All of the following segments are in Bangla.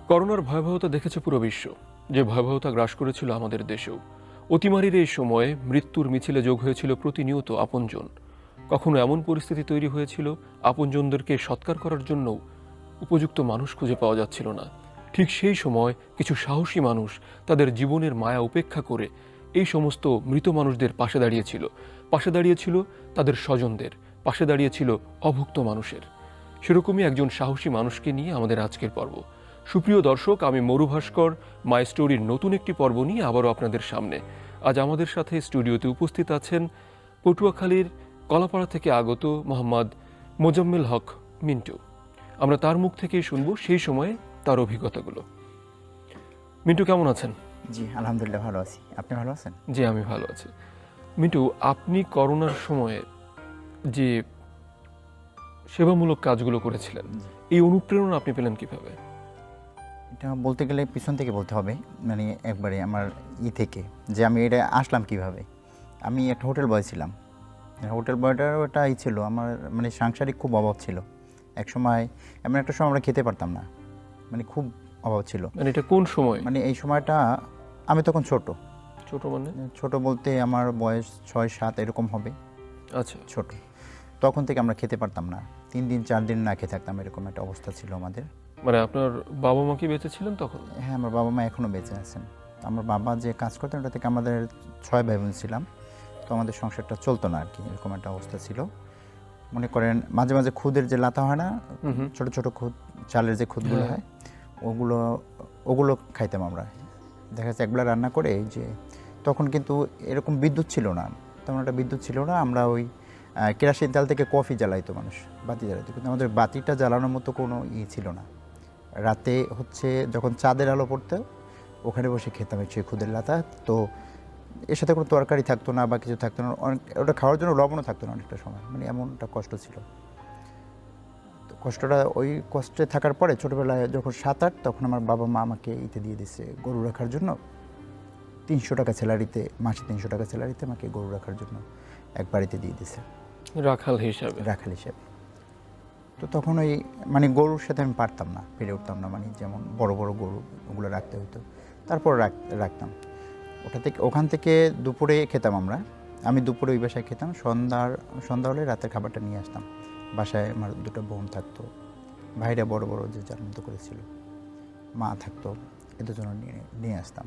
করোনার ভয়াবহতা দেখেছে পুরো বিশ্ব, যে ভয়াবহতা গ্রাস করেছিল আমাদের দেশেও। অতিমারির এই সময়ে মৃত্যুর মিছিলে যোগ হয়েছিল প্রতিনিয়ত আপনজন। কখনো এমন পরিস্থিতি তৈরি হয়েছিল আপনজনদেরকে সৎকার করার জন্যও উপযুক্ত মানুষ খুঁজে পাওয়া যাচ্ছিল না। ঠিক সেই সময় কিছু সাহসী মানুষ তাদের জীবনের মায়া উপেক্ষা করে এই সমস্ত মৃত মানুষদের পাশে দাঁড়িয়েছিল তাদের স্বজনদের, পাশে দাঁড়িয়েছিল অভুক্ত মানুষের। সেরকমই একজন সাহসী মানুষকে নিয়ে আমাদের আজকের পর্ব। সুপ্রিয় দর্শক, আমি মরু ভাস্কর মাই স্টোরির নতুন একটি পর্ব নিয়ে আবারও আপনাদের সামনে। আজ আমাদের সাথে স্টুডিওতে উপস্থিত আছেন পটুয়াখালীর কলাপাড়া থেকে আগত মোহাম্মদ মোজাম্মেল হক মিন্টু। আমরা তার মুখ থেকেই শুনবো সেই সময়ে তার অভিজ্ঞতাগুলো। মিন্টু, কেমন আছেন? জি আলহামদুলিল্লাহ ভালো আছি। আপনি ভালো আছেন? জি, আমি ভালো আছি। মিন্টু, আপনি করোনার সময়ে যে সেবামূলক কাজগুলো করেছিলেন, এই অনুপ্রেরণা আপনি পেলেন কিভাবে? এটা বলতে গেলে পিছন থেকে বলতে হবে, মানে একবারে আমার থেকে যে আমি এটা আসলাম কিভাবে। আমি একটা হোটেল বয় ছিলাম। হোটেল বয়টারও ওটাই ছিল আমার, মানে সাংসারিক খুব অভাব ছিল এক সময়। এমন একটা সময় আমরা খেতে পারতাম না, মানে খুব অভাব ছিল। মানে এটা কোন সময়? মানে এই সময়টা আমি তখন ছোট মানে ছোট বলতে আমার বয়স 6-7 এরকম হবে। আচ্ছা, ছোট। তখন থেকে আমরা খেতে পারতাম না, 3 দিন 4 দিন না খেয়ে থাকতাম, এরকম একটা অবস্থা ছিল আমাদের। মানে আপনার বাবা মা কি বেঁচে ছিলেন তখন? হ্যাঁ, আমার বাবা মা এখনও বেঁচে আছেন। আমার বাবা যে কাজ করতেন ওটা থেকে আমাদের 6 ভাই বোন ছিলাম, তো আমাদের সংসারটা চলতো না আর কি, এরকম একটা অবস্থা ছিল। মনে করেন মাঝে মাঝে খুদের যে লাতা হয় না, ছোট ছোট খুদ, চালের যে খুদগুলো হয়, ওগুলো ওগুলো খাইতাম আমরা। দেখা যাচ্ছে একবেলা রান্না করে, যে তখন কিন্তু এরকম বিদ্যুৎ ছিল না, তেমন একটা বিদ্যুৎ ছিল না। আমরা ওই কেরাসিন তেল থেকে কফি জ্বালাইতো মানুষ, বাতি জ্বালাইতো, কিন্তু আমাদের বাতিটা জ্বালানোর মতো কোনো ছিল না। রাতে হচ্ছে যখন চাঁদের আলো পড়তো, ওখানে বসে খেতাম সেই খুদের লাতা। তো এর সাথে কোনো তরকারি থাকতো না বা কিছু থাকতো না, অনেক ওটা খাওয়ার জন্য লবণও থাকতো না অনেকটা সময়, মানে এমনটা কষ্ট ছিল। তো কষ্টটা, ওই কষ্টে থাকার পরে ছোটোবেলায় যখন 7-8, তখন আমার বাবা মা আমাকে দিয়ে দিছে গরু রাখার জন্য। 300 টাকা স্যালারিতে, মাসে 300 টাকা স্যালারিতে আমাকে গরু রাখার জন্য এক বাড়িতে দিয়ে দিছে, রাখাল হিসাবে। তো তখন ওই মানে গরুর সাথে আমি পারতাম না, পেরে উঠতাম না, মানে যেমন বড় বড় গরু ওগুলো রাখতে হতো। তারপর রাখতাম ওখান থেকে দুপুরে খেতাম আমরা। আমি দুপুরে ওই বাসায় খেতাম, সন্ধ্যা হলে রাতের খাবারটা নিয়ে আসতাম বাসায়। আমার 2টা বোন থাকতো, ভাইরা বড় বড় যে যার মতো করেছিল, মা থাকতো, এদের জন্য নিয়ে আসতাম।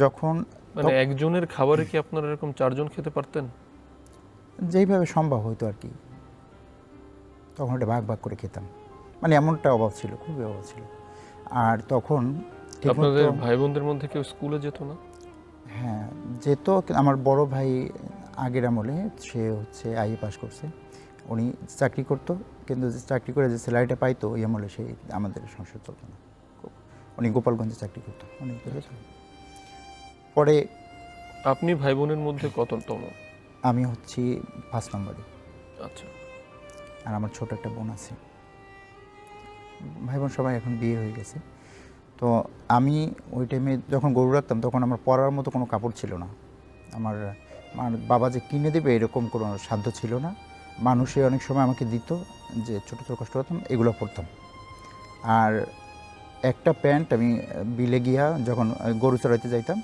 যখন মানে একজনের খাবারে কি আপনারা এরকম 4 জন খেতে পারতেন? যেইভাবে সম্ভব হতো আর কি, তখন ওটা ভাগ ভাগ করে খেতাম, মানে এমনটা অভাব ছিল, খুবই অভাব ছিল। আর তখন আপনাদের ভাই বোনদের মধ্যে কেউ স্কুলে যেত না? হ্যাঁ যেত, আমার বড় ভাই আগের আমলে সে হচ্ছে আইএ পাস করছে, উনি চাকরি করতো, কিন্তু চাকরি করে যে স্যালারিটা পাইতো ওই আমলে সেই আমাদের সংসার চলতো না। উনি গোপালগঞ্জে চাকরি করতো অনেক দূরে। পরে আপনি ভাই বোনের মধ্যে কততম? আমি হচ্ছি 5 নম্বরে। আচ্ছা। আর আমার ছোট একটা বোন আছে। ভাই বোন সবাই এখন বিয়ে হয়ে গেছে। তো আমি ওই টাইমে যখন গরু রাখতাম, তখন আমার পরার মতো কোনো কাপড় ছিল না। আমার বাবা যে কিনে দেবে এরকম কোনো সাধ্য ছিল না। মানুষে অনেক সময় আমাকে দিত, যে ছোটো ছোটো কষ্ট করতাম, এগুলো পরতাম। আর একটা প্যান্ট আমি বিলে গিয়া যখন গরু চড়াইতে যাইতাম,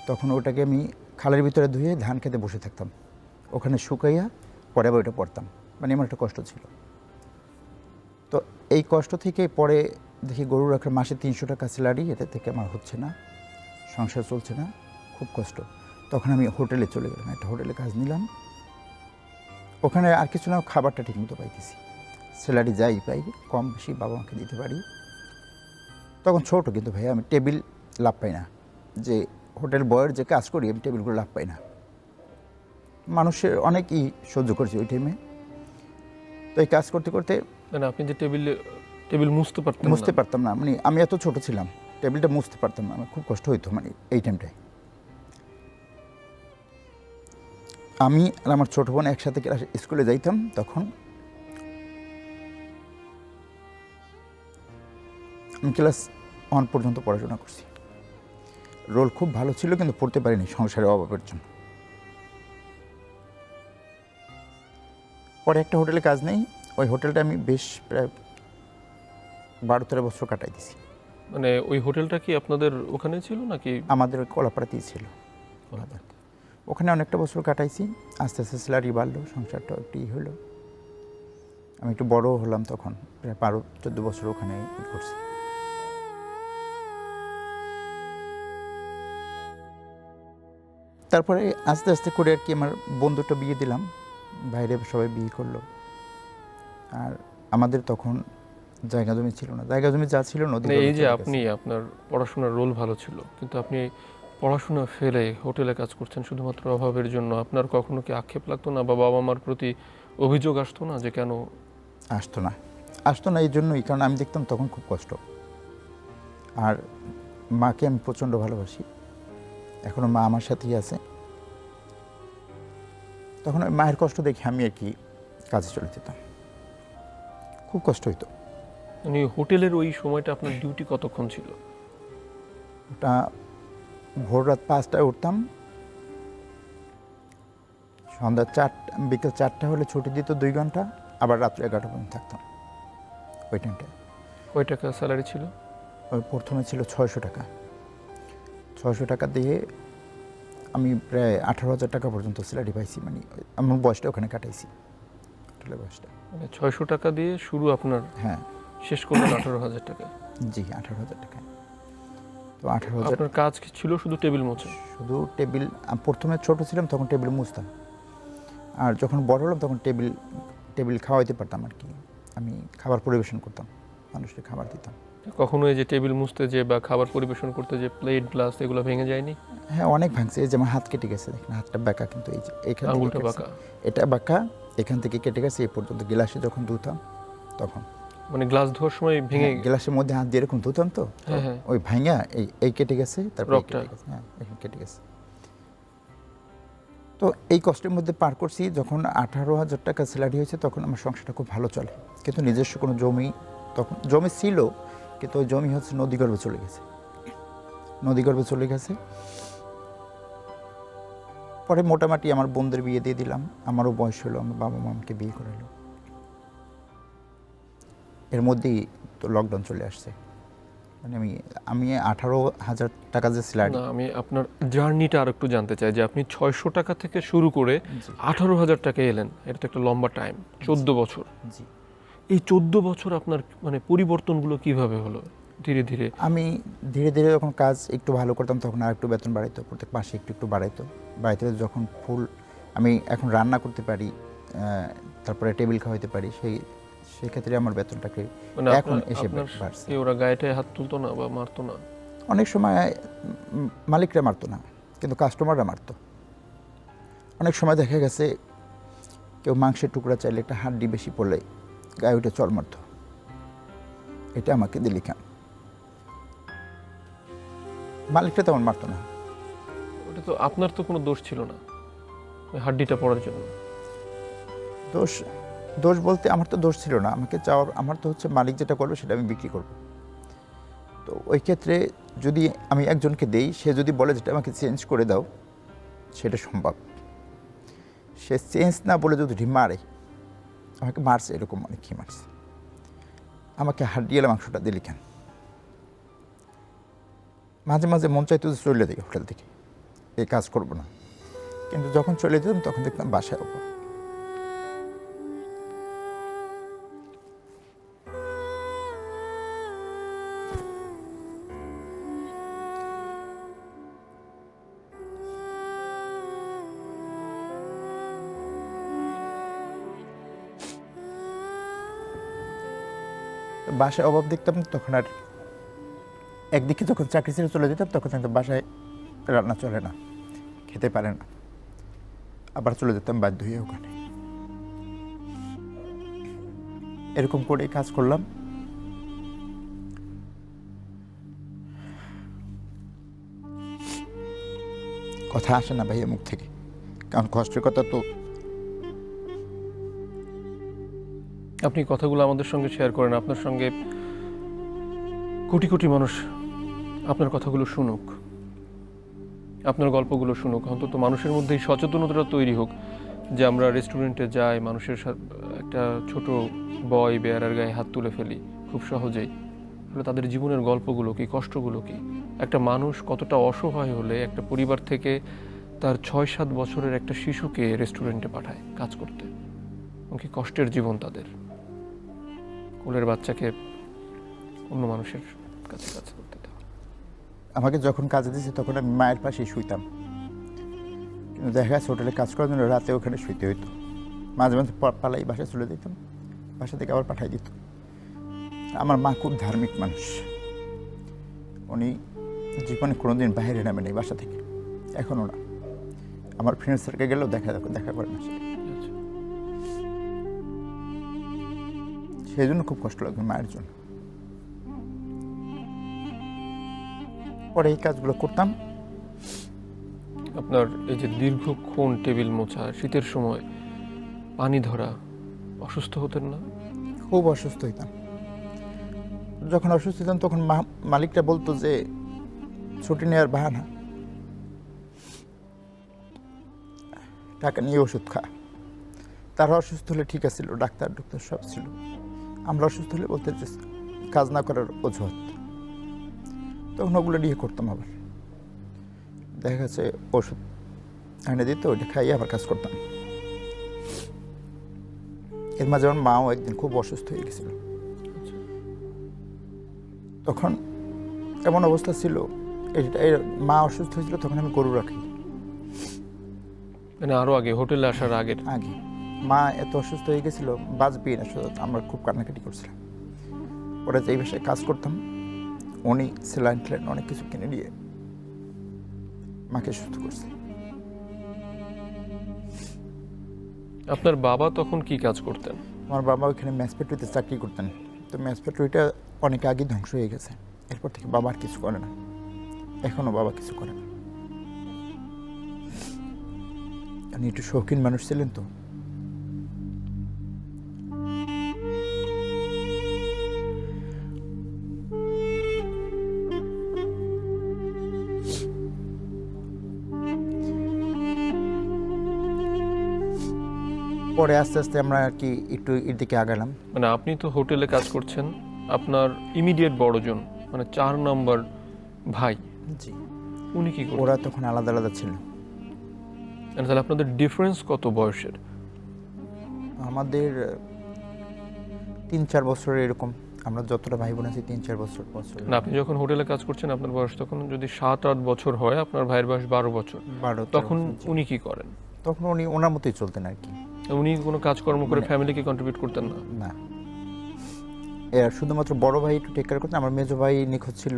তখন ওটাকে আমি খালের ভিতরে ধুয়ে ধান খেতে বসে থাকতাম, ওখানে শুকাইয়া পরে আবার ওইটা পরতাম, মানে এমন একটা কষ্ট ছিল। তো এই কষ্ট থেকে পরে দেখি গরু রাখার মাসে 300 টাকা স্যালারি, এতে থেকে আমার হচ্ছে না, সংসার চলছে না, খুব কষ্ট। তখন আমি হোটেলে চলে গেলাম, একটা হোটেলে কাজ নিলাম। ওখানে আর কিছু না, খাবারটা ঠিকমতো পাইতেছি, স্যালারি যাই পাই কম বেশি বাবা মাকে দিতে পারি। তখন ছোটো, কিন্তু ভাইয়া আমি টেবিল লাভ পাই না, যে হোটেল বয়ের যে কাজ করি আমি টেবিলগুলো লাভ পাই না। মানুষের অনেকই সহ্য করছে ওই টাইমে। তো এই কাজ করতে করতে, মানে আপনি যে টেবিল মুছতে পারতাম না, মানে আমি এত ছোট ছিলাম, টেবিলটা মুছতে পারতাম না, আমার খুব কষ্ট হইতো, মানে এই টাইমটায়। আমি আর আমার ছোটো বোন একসাথে স্কুলে যাইতাম। তখন আমি ক্লাস 1 পর্যন্ত পড়াশোনা করছি। রোল খুব ভালো ছিল, কিন্তু পড়তে পারিনি সংসারের অভাবের জন্য। পরে একটা হোটেলে কাজ নেই, ওই হোটেলটা আমি বেশ প্রায় 12-13 বছর কাটাই দিছি। মানে ওই হোটেলটা কি আপনাদের ওখানে ছিল নাকি? আমাদের ওই কলাপাড়াতেই ছিল। ওখানে অনেকটা বছর কাটাইছি, আস্তে আস্তে স্যালারি বাড়লো, সংসারটা একটু হলো, আমি একটু বড় হলাম, তখন প্রায় 12-14 বছর ওখানে করছি। তারপরে আস্তে আস্তে করে আর কি আমার বন্ধুটা বিয়ে দিলাম, বাইরে সবাই বিয়ে করলো। আর আমাদের তখন জায়গা জমি ছিল না, জায়গা জমি যা ছিল নদী। এই যে আপনি, আপনার পড়াশোনার রোল ভালো ছিল, কিন্তু আপনি পড়াশোনা ফেলে হোটেলে কাজ করছেন শুধুমাত্র অভাবের জন্য, আপনার কখনো কি আক্ষেপ লাগতো না বা বাবা মার প্রতি অভিযোগ আসতো না যে কেন? আসতো না এই জন্যই, কারণ আমি দেখতাম তখন খুব কষ্ট। আর মাকে আমি প্রচণ্ড ভালোবাসি, এখনও মা আমার সাথেই আছে। তখন ওই মায়ের কষ্ট দেখে আমি আর কি কাজে চলে যেতাম, খুব কষ্ট হইতো। মানে হোটেলের ওই সময়টা আপনার ডিউটি কতক্ষণ ছিল? ওটা ভোর রাত 5টায় উঠতাম, সন্ধ্যা 4টা, বিকেল 4টা হলে ছুটি দিত 2 ঘন্টা, আবার রাত্রে 11টা পর্যন্ত থাকতাম ওই টাইমটা। কয় টাকা স্যালারি ছিল? ওই প্রথমে ছিল 600 টাকা। 600 টাকা দিয়ে আমি প্রায় 18,000 টাকা পর্যন্ত স্যালারি পাইছি, মানে আমার বয়সটা ওখানে কাটাইছি, হোটেলের বয়সটা। মানে 600 টাকা দিয়ে শুরু আপনার, হ্যাঁ শেষ করলেন 18,000 টাকা? জি, 18,000 টাকা। তো 18,000 আপনার কাজ কি ছিল? শুধু টেবিল মোছা? শুধু টেবিল। প্রথমে ছোট ছিলাম তখন টেবিল মুছতাম, আর যখন বড় হলাম তখন টেবিল খাওয়াইতে পারতাম আর কি। আমি খাবার পরিবেশন করতাম, মানুষকে খাবার দিতাম। কখনো এই যে টেবিল মুছতে যে বা খাবার পরিবেশন করতে যে প্লেট গ্লাস এগুলো ভেঙে যায়নি? হ্যাঁ, অনেক ভাঙছে। এই যে আমার হাত কেটে গেছে, দেখেন হাতটা বাঁকা, কিন্তু এই যে এইখান আঙুলটা থেকে বাঁকা? এটা বাঁকা, এখান থেকে কেটে গেছে এই পর্যন্ত। গ্লাসে যখন ধুতাম তখন, মানে গ্লাস ধোয়ার সময় ভেঙে? গ্লাসের মধ্যে হাত দিয়ে এরকম ধুতাম তো, হ্যাঁ। ওই ভাঙা এই কেটে গেছে, তারপর রকটা? হ্যাঁ, এখানে কেটে গেছে। তো এই কষ্টের মধ্যে পার করছি। যখন 18,000 টাকা স্যালারি হয়েছে তখন আমার সংসারটা খুব ভালো চলে, কিন্তু নিজস্ব কোনো জমি, তখন জমি ছিল কিন্তু ওই জমি হচ্ছে নদীগর্ভে চলে গেছে। পরে মোটামুটি আমার বোনদের বিয়ে দিয়ে দিলাম, আমারও বয়স হলো, আমার বাবা মা আমাকে বিয়ে করালো। এর মধ্যেই তো লকডাউন চলে আসছে। মানে আমি 18,000 টাকা যে স্যালারি। না, আমি আপনার জার্নিটা আর একটু জানতে চাই যে আপনি 600 টাকা থেকে শুরু করে 18,000 টাকায় এলেন, এটা তো একটা লম্বা টাইম, 14 বছর। জি, এই 14 বছর আপনার মানে পরিবর্তনগুলো কিভাবে হলো ধীরে ধীরে? আমি ধীরে ধীরে যখন কাজ একটু ভালো করতাম তখন আর একটু বেতন বাড়াইতো, প্রত্যেক মাসে একটু বাড়াইতো। যখন আমি এখন রান্না করতে পারি, তারপরে টেবিল খাওয়াইতে পারি, সেই ক্ষেত্রে আমার বেতনটাকে মানে এখন এসে আপনার বাড়ছে। ওরা গায়েটায় হাত তুলতো না বা মারতো না? অনেক সময় মালিকরা মারতো না, কিন্তু কাস্টমাররা মারতো। অনেক সময় দেখা গেছে কেউ মাংসের টুকরা চাইলে একটা হাড্ডি বেশি পড়লে গায়ে উঠে চড় মারতো, এটা আমাকে দিলি কেন। মালিকটা তেমন মারতো না। ওটা তো আপনার তো কোনো দোষ ছিল না ওই হাড্ডিটা পড়ার জন্য। দোষ বলতে আমার তো দোষ ছিল না, আমার তো হচ্ছে মালিক যেটা করবে সেটা আমি বিক্রি করব। তো ওই ক্ষেত্রে যদি আমি একজনকে দেই, সে যদি বলে যেটা আমাকে চেঞ্জ করে দাও, সেটা সম্ভব। সে চেঞ্জ না বলে যদি মারে, আমাকে মারছে, এরকম অনেকই মারছে, আমাকে হাড্ডিয়ালা মাংসটা দিলি কেন। মাঝে মাঝে মন চাইতো যে চলে দিই হোটেল থেকে, এই কাজ করব না, কিন্তু যখন চলে যেতাম তখন দেখতাম বাসায় ওপর। বাসায় অভাব দেখতাম তখন, আর একদিকে যখন চাকরি ছেড়ে চলে যেতাম তখন কিন্তু বাসায় রান্না চলে না, খেতে পারে না, আবার চলে যেতাম বাধ্য হয়ে ওখানে। এরকম করেই কাজ করলাম। কথা আসে না ভাইয়ের মুখ থেকে, কারণ কষ্টের কথা তো। আপনি কথাগুলো আমাদের সঙ্গে শেয়ার করেন, আপনার সঙ্গে কোটি কোটি মানুষ আপনার কথাগুলো শুনুক, আপনার গল্পগুলো শুনুক, অন্তত মানুষের মধ্যে এই সচেতনতাটা তৈরি হোক যে আমরা রেস্টুরেন্টে যাই, মানুষের একটা ছোট বয় বেয়ারার গায়ে হাত তুলে ফেলি খুব সহজেই, তাহলে তাদের জীবনের গল্পগুলো কি, কষ্টগুলো কি, একটা মানুষ কতটা অসহায় হলে একটা পরিবার থেকে তার 6-7 বছরের একটা শিশুকে রেস্টুরেন্টে পাঠায় কাজ করতে, এবং কি কষ্টের জীবন তাদের, কোলের বাচ্চাকে অন্য মানুষের কাছে কাজ করতে দেওয়া। আমাকে যখন কাজে দিয়েছে তখন আমি মায়ের পাশেই শুইতাম, কিন্তু দেখা যাচ্ছে হোটেলে কাজ করার জন্য রাতে ওখানে শুইতে হইতো। মাঝে মাঝে পালাই বাসায় চলে দিতাম, বাসা থেকে আবার পাঠাই দিত। আমার মা খুব ধার্মিক মানুষ, উনি জীবনে কোনোদিন বাইরে নামে নেই বাসা থেকে, এখনও না। আমার ফ্রেন্ড সার্কেল গেলেও দেখা করে না। আচ্ছা। সেই জন্য খুব কষ্ট লাগবে মায়ের জন্য। পরে এই কাজগুলো করতাম। আপনার এই যে দীর্ঘক্ষণ টেবিল মোছা, শীতের সময় পানি ধরা, অসুস্থ হতেন না? খুব অসুস্থ হইতাম। যখন অসুস্থ হইতাম তখন মালিকটা বলতো যে ছুটি নেওয়ার বাহানা, টাকা নিয়ে ওষুধ খা। তারা অসুস্থ হলে ঠিক আছিল, ডাক্তার সব ছিল। আমরা অসুস্থ হলে বলতে যে কাজ না করার অজুহাত। তখন ওগুলো নিয়ে করতাম। আবার দেখা গেছে ওষুধ এনে দিত, ওইটা খাইয়ে আবার কাজ করতাম। এর মাঝে আমার মাও একদিন খুব অসুস্থ হয়ে গেছিল। তখন এমন অবস্থা ছিল, মা অসুস্থ হয়েছিল তখন আমি গরু রাখি। মানে আরো আগে, হোটেলে আসার আগের আগে মা এত অসুস্থ হয়ে গেছিল, বাঁচবি না, আমরা খুব কান্নাকাটি করছিলাম। ওরা যে এই বাসায় কাজ করতাম, উনি স্যালাইন অনেক কিছু কিনে নিয়ে মাকে সুস্থ করছে। আপনার বাবা তখন কি কাজ করতেন? আমার বাবা ওইখানে ম্যাচ ফ্যাক্টরিতে চাকরি করতেন। তো ম্যাচ ফ্যাক্টরিটা অনেক আগে ধ্বংস হয়ে গেছে, এরপর থেকে বাবা আর কিছু করে না, এখনো বাবা কিছু করে না। উনি একটু শৌখিন মানুষ ছিলেন। তো পরে আস্তে আস্তে আমরা আর কি একটু এর দিকে আগালাম। মানে আপনি তো হোটেলে কাজ করছেন, আপনার ইমিডিয়েট বড়জন মানে 4 নম্বর ভাই, জি, উনি কি করতেন? ওরা তখন আলাদা আলাদা ছিল। মানে তাহলে আপনাদের ডিফারেন্স কত বয়সের? আমাদের 3-4 বছরের এরকম। আমরা যতটা ভাই বোন আছি 3-4 বছর। না, আপনি যখন হোটেলে কাজ করছেন আপনার বয়স তখন যদি 7-8 বছর হয়, আপনার ভাইয়ের বয়স 12 বছর, 12 তখন উনি কি করেন? তখন উনি ওনার মতোই চলতেন আর কি। উনি কোনো কাজকর্ম করে ফ্যামিলিকে কন্ট্রিবিউট করতেন না? না, এর শুধুমাত্র বড় ভাই একটু টেক কেয়ার করতেন। আমার মেজো ভাই নিখোঁজ ছিল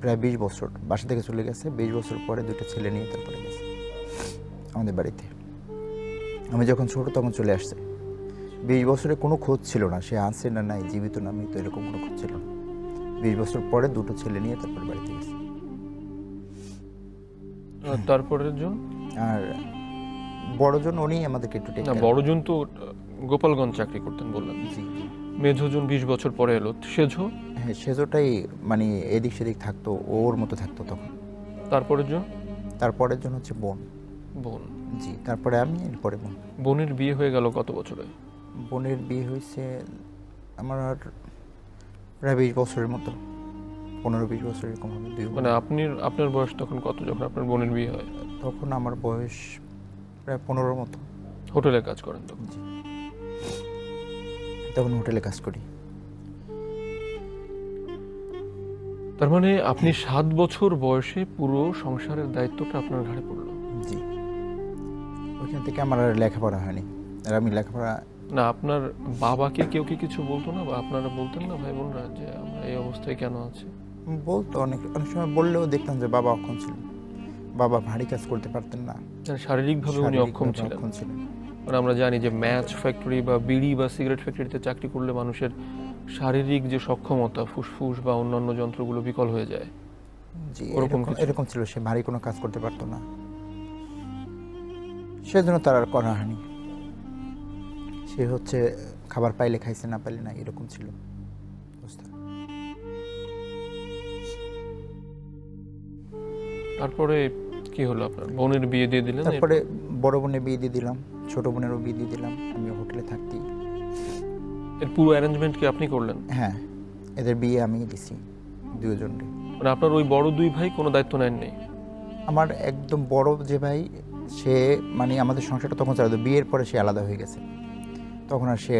প্রায় 20 বছর, বাসা থেকে চলে গেছে। 20 বছর পরে 2টা ছেলে নিয়ে তারপরে গেছে আমাদের বাড়িতে। আমি যখন ছোট তখন চলে আসছে। 20 বছরে কোনো খোঁজ ছিল না, সে আছে না নাই, জীবিত না মৃত, এরকম কোনো খোঁজ ছিল না। 20 বছর পরে 2টো ছেলে নিয়ে তারপরে বাড়িতে গেছে। আর তারপরের জন? আর বড়জন উনি আমাদেরকে একটু টেক না, বড়জন তো গোপালগঞ্জ চাকরি করতেন বললেন। জি। মেঝোজন 20 বছর পরে এলো, সেজো? হ্যাঁ, সেজোটাই মানে এদিক সেদিক থাকতো, ওর মতো থাকতো তখন। তারপরের জন? তারপরের জন হচ্ছে বোন। বোন? জি, তারপরে আমি, এরপরে বোন। বোনের বিয়ে হয়ে গেল কত বছরে? বোনের বিয়ে হয়েছে আমার আর প্রায় 20 বছরের মতো, 15-20 বছর এরকম হবে। মানে আপনার বয়স তখন কত যখন আপনার বোনের বিয়ে হয়? তখন আমার বয়স প্রায় 15 মতো। হোটেলে কাজ করেন তখন? জি, তখন হোটেলে কাজ করি। তার মানে আপনি 7 বছর বয়সে পুরো সংসারের দায়িত্বটা আপনার ঘাড়ে পড়লো? জি, ওইখান থেকে আমার আর লেখাপড়া হয়নি। আর আমি লেখাপড়া না, আপনার বাবাকে কেউ কি কিছু বলতো না, বা আপনারা বলতেন না ভাই বোনরা যে আমরা এই অবস্থায় কেন আছি? বলতো, অনেক সময় বললেও দেখতাম যে বাবা অক্ষম ছিলেন। বাবা ভারী কাজ করতে পারতেন না, মানে শারীরিকভাবে উনি অক্ষম ছিলেন। মানে আমরা জানি যে ম্যাচ ফ্যাক্টরি বা বিড়ি বা সিগারেট ফ্যাক্টরিতে চাকরি করলে মানুষের শারীরিক যে সক্ষমতা, ফুসফুস বা অন্যান্য যন্ত্রগুলো বিকল হয়ে যায়। জি, এরকম ছিল। সে ভারী কোনো কাজ করতে পারতো না, সেজন্য তার আর করা হয়নি। সে হচ্ছে খাবার পাইলে খাইছে, না পাইলে না, এরকম ছিল অবস্থা। তারপরে কি হলো? আপনার বোনের বিয়ে দিয়ে দিলেন? তারপরে বড় বোনের বিয়ে দিয়ে দিলাম, ছোট বোনেরও বিয়ে দিয়ে দিলাম। আমি হোটেলে থাকতি। এর পুরো অ্যারেঞ্জমেন্ট কি আপনি করলেন? হ্যাঁ, এদের বিয়ে আমি দিছি দুজনকে। মানে আপনার ওই বড় দুই ভাই কোনো দায়িত্ব নেননি? আমার একদম বড় যে ভাই, সে মানে আমাদের সংসারটা তখন চালাতো, বিয়ের পরে সে আলাদা হয়ে গেছে, তখন আর সে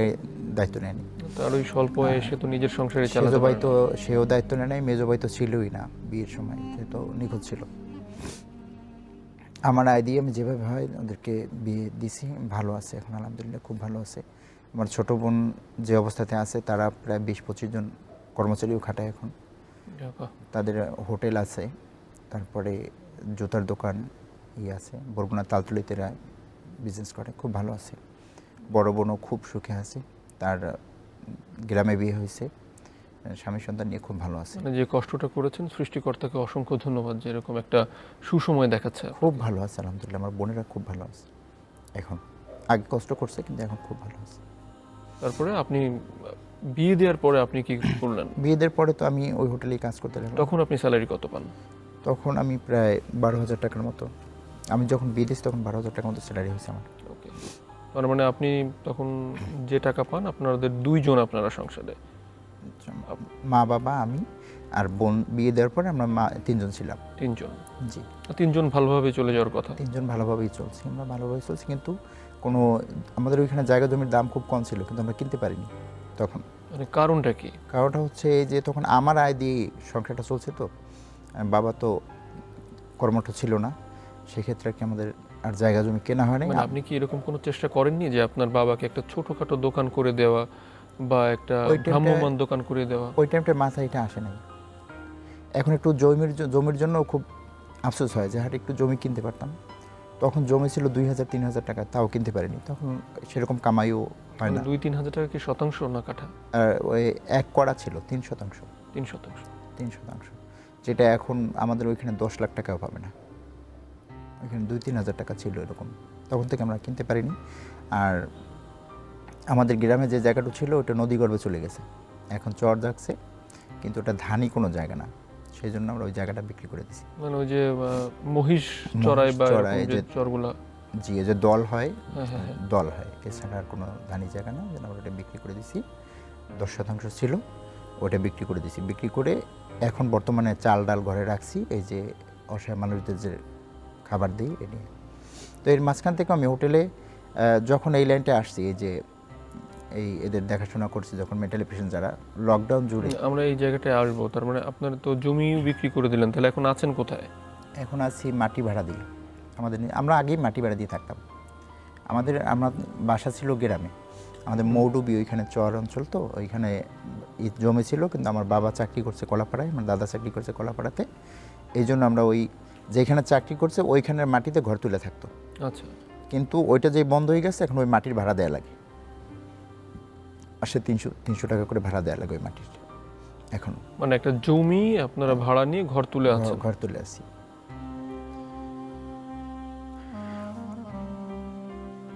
দায়িত্ব নেয়নি। তার ওই স্বল্প বয়সে তো নিজের সংসারে সেজো চালাতে ভাই পারে তো না। সেও দায়িত্ব নেয় নাই, মেজো ভাই তো ছিলই না বিয়ের সময়, সে তো নিখোঁজ ছিল। আমার আয় দিয়ে আমি যেভাবে হয় ওদেরকে বিয়ে দিছি, ভালো আছে এখন আলহামদুলিল্লাহ, খুব ভালো আছে। আমার ছোট বোন যে অবস্থাতে আছে, তারা প্রায় 20-25 জন কর্মচারীও খাটায় এখন। বাবা। তাদের হোটেল আছে, তারপরে জুতার দোকান আছে, বরগুনা তালতলিতে বিজনেস করে, খুব ভালো আছে। বড় বোনও খুব সুখে আছে, তার গ্রামে বিয়ে হয়েছে, স্বামী সন্তান নিয়ে খুব ভালো আছে। মানে যে কষ্টটা করেছেন সৃষ্টিকর্তাকে অসংখ্য ধন্যবাদ যে এরকম একটা সুসময় দেখাচ্ছে। খুব ভালো আছে আলহামদুলিল্লাহ, আমার বোনেরা খুব ভালো আছে এখন। আগে কষ্ট করছে কিন্তু এখন খুব ভালো আছে। তারপরে আপনি বিয়ে দেওয়ার পরে আপনি কি করলেন? বিয়ে দেওয়ার পরে তো আমি ওই হোটেলেই কাজ করতে লাগলাম। তখন আপনি স্যালারি কত পান? তখন আমি প্রায় 12,000 টাকার মতো, আমি যখন বিয়ে দিয়েছি তখন 12,000 টাকার মতো স্যালারি হয়েছে আমার। ওকে, তার মানে আপনি তখন যে টাকা পান আপনাদের দুইজন আপনারা সংসারে? মা বাবা আমি আর বোন, বিয়ে দেওয়ার পরে আমরা তিনজন ছিলাম। তিনজন? জি, তিনজন ভালোভাবে চলে যাওয়ার কথা। তিনজন ভালোভাবেই চলছি, আমরা ভালোভাবেই চলছি, কিন্তু কোনো আমাদের ওইখানে জায়গা জমির দাম খুব কম ছিল, কিন্তু আমরা কিনতে পারিনি তখন। মানে কারণটা কি? কারণটা হচ্ছে এই যে তখন আমার আয় দিয়ে সংসারটা চলছে, তো বাবা তো কর্মঠ ছিল না, সেক্ষেত্রে কি আমাদের আর জায়গা জমি কেনা হয় নাই। মানে আপনি কি এরকম কোনো চেষ্টা করেননি যে আপনার বাবাকে একটা ছোটখাটো দোকান করে দেওয়া বা একটা ওই টাইমটা- ভ্রাম্যমাণ দোকান করে দেওয়া? ওই টাইমটা মাথায় এটা আসে নাই। এখন একটু জমির জন্য খুব আফসোস হয় যে হাট একটু জমি কিনতে পারতাম। তখন জমি ছিল 2,000-3,000 টাকা, তাও কিনতে পারিনি, তখন সেরকম কামাইও হয় না। 2-3 হাজার টাকা কি শতাংশ না কাঠা? আর ওই এক কড়া ছিল 3%, 3%। 3%, যেটা এখন আমাদের ওইখানে 10 লাখ টাকাও পাবে না। ওইখানে 2-3 হাজার টাকা ছিল এরকম, তখন থেকে আমরা কিনতে পারিনি। আর আমাদের গ্রামে যে জায়গাটা ছিল ওটা নদীগর্ভে চলে গেছে, এখন চর জাগছে, কিন্তু ওটা ধানই কোনো জায়গা না, সেই জন্য আমরা ওই জায়গাটা বিক্রি করে দিছি। মানে ওই যে মহিষ চড়াই বা চড়াই এরকম যে যে- চরগুলা? জি, এই যে দল হয়, হ্যাঁ, হ্যাঁ, হ্যাঁ। দল হয়, এছাড়া আর কোনো ধানি জায়গা না, যেন আমরা ওটা বিক্রি করে দিছি। 10% ছিল, ওটা বিক্রি করে দিছি। বিক্রি করে এখন বর্তমানে চাল ডাল ঘরে রাখছি, এই যে অসহায় মানুষদের যে খাবার দিই এ নিয়ে। তো এর মাঝখান থেকে আমি হোটেলে যখন এই লাইনটা আসছি, এই যে এই এদের দেখাশোনা করছি, যখন মেন্টালি পেশেন্ট যারা, লকডাউন জুড়ে। আমরা এই জায়গাটায় আসবো। তার মানে আপনার তো জমি বিক্রি করে দিলেন, তাহলে এখন আছেন কোথায়? এখন আছি মাটি ভাড়া দিয়ে, আমরা আগেই মাটি ভাড়া দিয়ে থাকতাম। আমার বাসা ছিল গ্রামে, আমাদের মৌডুবি, ওইখানে চর অঞ্চল, তো ওইখানে জমি ছিল, কিন্তু আমার বাবা চাকরি করছে কলাপাড়ায়, আমার দাদা চাকরি করছে কলাপাড়াতে, এই জন্য আমরা ওই যেখানে চাকরি করছে ওইখানের মাটিতে ঘর তুলে থাকতো। আচ্ছা। কিন্তু ওইটা যে বন্ধ হয়ে গেছে, এখন ওই মাটির ভাড়া দেওয়া লাগে, আসে 300 টাকা করে ভাড়া দেওয়া লাগে ওই মাটির এখন। মানে একটা জমি আপনারা ভাড়া নিয়ে ঘর তুলে আছেন? ঘর তুলে আসি।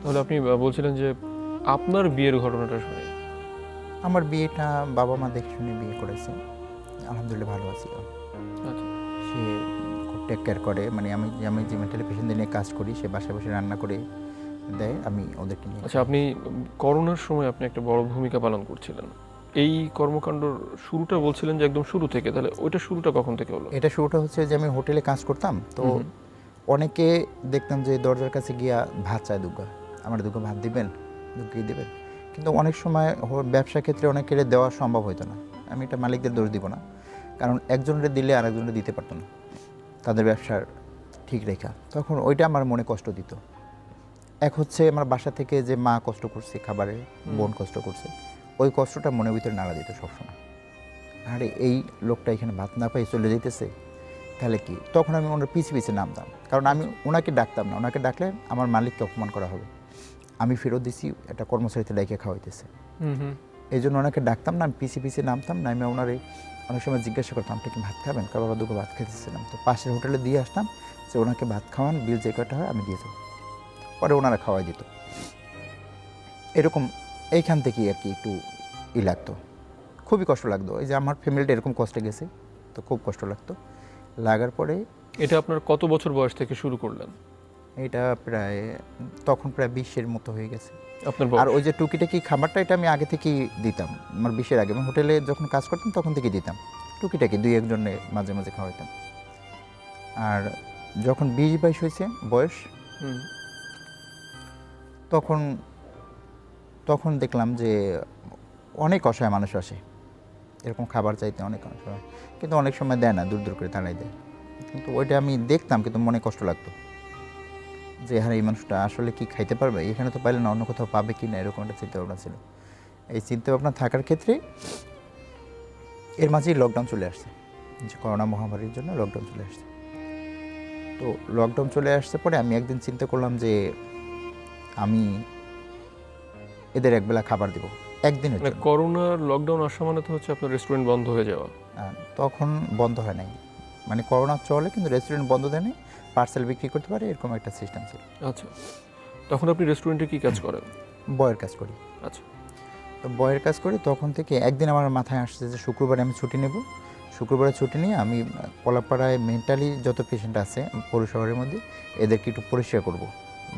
তাহলে আপনি বলছিলেন যে আপনার বিয়ের ঘটনাটা শুনে। আমার বিয়েটা বাবা মা দেখে শুনে বিয়ে করেছে, আলহামদুলিল্লাহ ভালো আছি। আচ্ছা। সে খুব টেক কেয়ার করে, মানে আমি যে মেন্টালি পেশেন্টদের নিয়ে কাজ করি, সে বাসায় বসে রান্না করে দেয়, আমি ওদেরকে নিয়ে। আচ্ছা, আপনি করোনার সময় আপনি একটা বড় ভূমিকা পালন করছিলেন, এই কর্মকাণ্ডর শুরুটা বলছিলেন যে একদম শুরু থেকে, তাহলে ওইটা শুরুটা কখন থেকে হলো? এটা শুরুটা হচ্ছে যে আমি হোটেলে কাজ করতাম, তো অনেকে দেখতাম যে দরজার কাছে গিয়া ভাত চায়, দুগ্গা আমার দুগ্গা ভাত দিবেন, দুগ্গি দিবেন, কিন্তু অনেক সময় ব্যবসা ক্ষেত্রে অনেকের দেওয়া সম্ভব হতো না। আমি এটা মালিকদের দোষ দিব না, কারণ একজনের দিলে আরেকজনের দিতে পারতো না, তাদের ব্যবসার ঠিক রেখা, তখন ওইটা আমার মনে কষ্ট দিত। এক হচ্ছে আমার বাসা থেকে যে মা কষ্ট করছে খাবারে, বোন কষ্ট করছে, ওই কষ্টটা মনের ভিতরে নাড়া দিত সবসময়। আরে এই লোকটা এখানে ভাত না পাই চলে যেতেছে, তাহলে কি? তখন আমি ওনার পিছিয়ে নামতাম, কারণ আমি ওনাকে ডাকতাম না, ওনাকে ডাকলে আমার মালিককে অপমান করা হবে। আমি ফেরত দিছি, একটা কর্মচারীতে ডাইকে খাওয়াইতেছে, এই জন্য ওনাকে ডাকতাম না, আমি পিছিয়ে নামতাম, নামে ওনারে অনেক সময় জিজ্ঞাসা করতাম আপনি কি ভাত খাবেন, কারণ বাবা দুটো ভাত খেতেছিলাম, তো পাশের হোটেলে দিয়ে আসতাম যে ওনাকে ভাত খাওয়ান, বিল যে কটা হয় আমি দিয়ে দেবো, পরে ওনারা খাওয়াই দিত। এরকম এইখান থেকেই আর কি একটু লাগতো, খুবই কষ্ট লাগতো, এই যে আমার ফ্যামিলিটা এরকম কষ্টে গেছে, তো খুব কষ্ট লাগতো। লাগার পরে এটা আপনার কত বছর বয়স থেকে শুরু করলেন? এটা প্রায় তখন প্রায় 20-এর মতো হয়ে গেছে। আপনার আর বয়স? ওই যে টুকিটাকি খাবারটা এটা আমি আগে থেকেই দিতাম, আমার 20-এর আগে আমি হোটেলে যখন কাজ করতাম তখন থেকেই দিতাম টুকিটাকি 2-1 জনে মাঝে মাঝে খাওয়াইতাম। আর যখন 20-22 হয়েছে বয়স, হুম। তখন তখন দেখলাম যে অনেক অসহায় মানুষ আসে এরকম খাবার চাইতে, অনেক অসহায়, কিন্তু অনেক সময় দেয় না, দূর দূর করে তাড়াই দেয়। কিন্তু ওইটা আমি দেখতাম, কিন্তু মনে কষ্ট লাগতো যে হ্যাঁ এই মানুষটা আসলে কি খাইতে পারবে, এখানে তো পাইলে না অন্য কোথাও পাবে কি না, এরকম একটা চিন্তা ভাবনা ছিল। এই চিন্তা ভাবনা থাকার ক্ষেত্রে এর মাঝেই লকডাউন চলে আসছে, যে করোনা মহামারীর জন্য লকডাউন চলে আসছে। তো লকডাউন চলে আসছে পরে আমি একদিন চিন্তা করলাম যে আমি এদের একবেলা খাবার দেবো একদিনের মানে জন্য। করোনার লকডাউন আসা মানে তো হচ্ছে আপনার রেস্টুরেন্ট বন্ধ হয়ে যাওয়া। তখন বন্ধ হয় নাই, মানে করোনা চলে কিন্তু রেস্টুরেন্ট বন্ধ দেয় নাই, পার্সেল বিক্রি করতে পারে এরকম একটা সিস্টেম ছিল। আচ্ছা, তখন আপনি রেস্টুরেন্টে কি কাজ করেন? বয়ের কাজ করি। আচ্ছা। তো বয়ের কাজ করি, তখন থেকে একদিন আমার মাথায় আসছে যে শুক্রবারে আমি ছুটি নেব। শুক্রবারে ছুটি নিয়ে আমি কলাপাড়ায় মেন্টালি যত পেশেন্ট আছে পৌরশহরের মধ্যে এদেরকে একটু পরিষ্কার করব।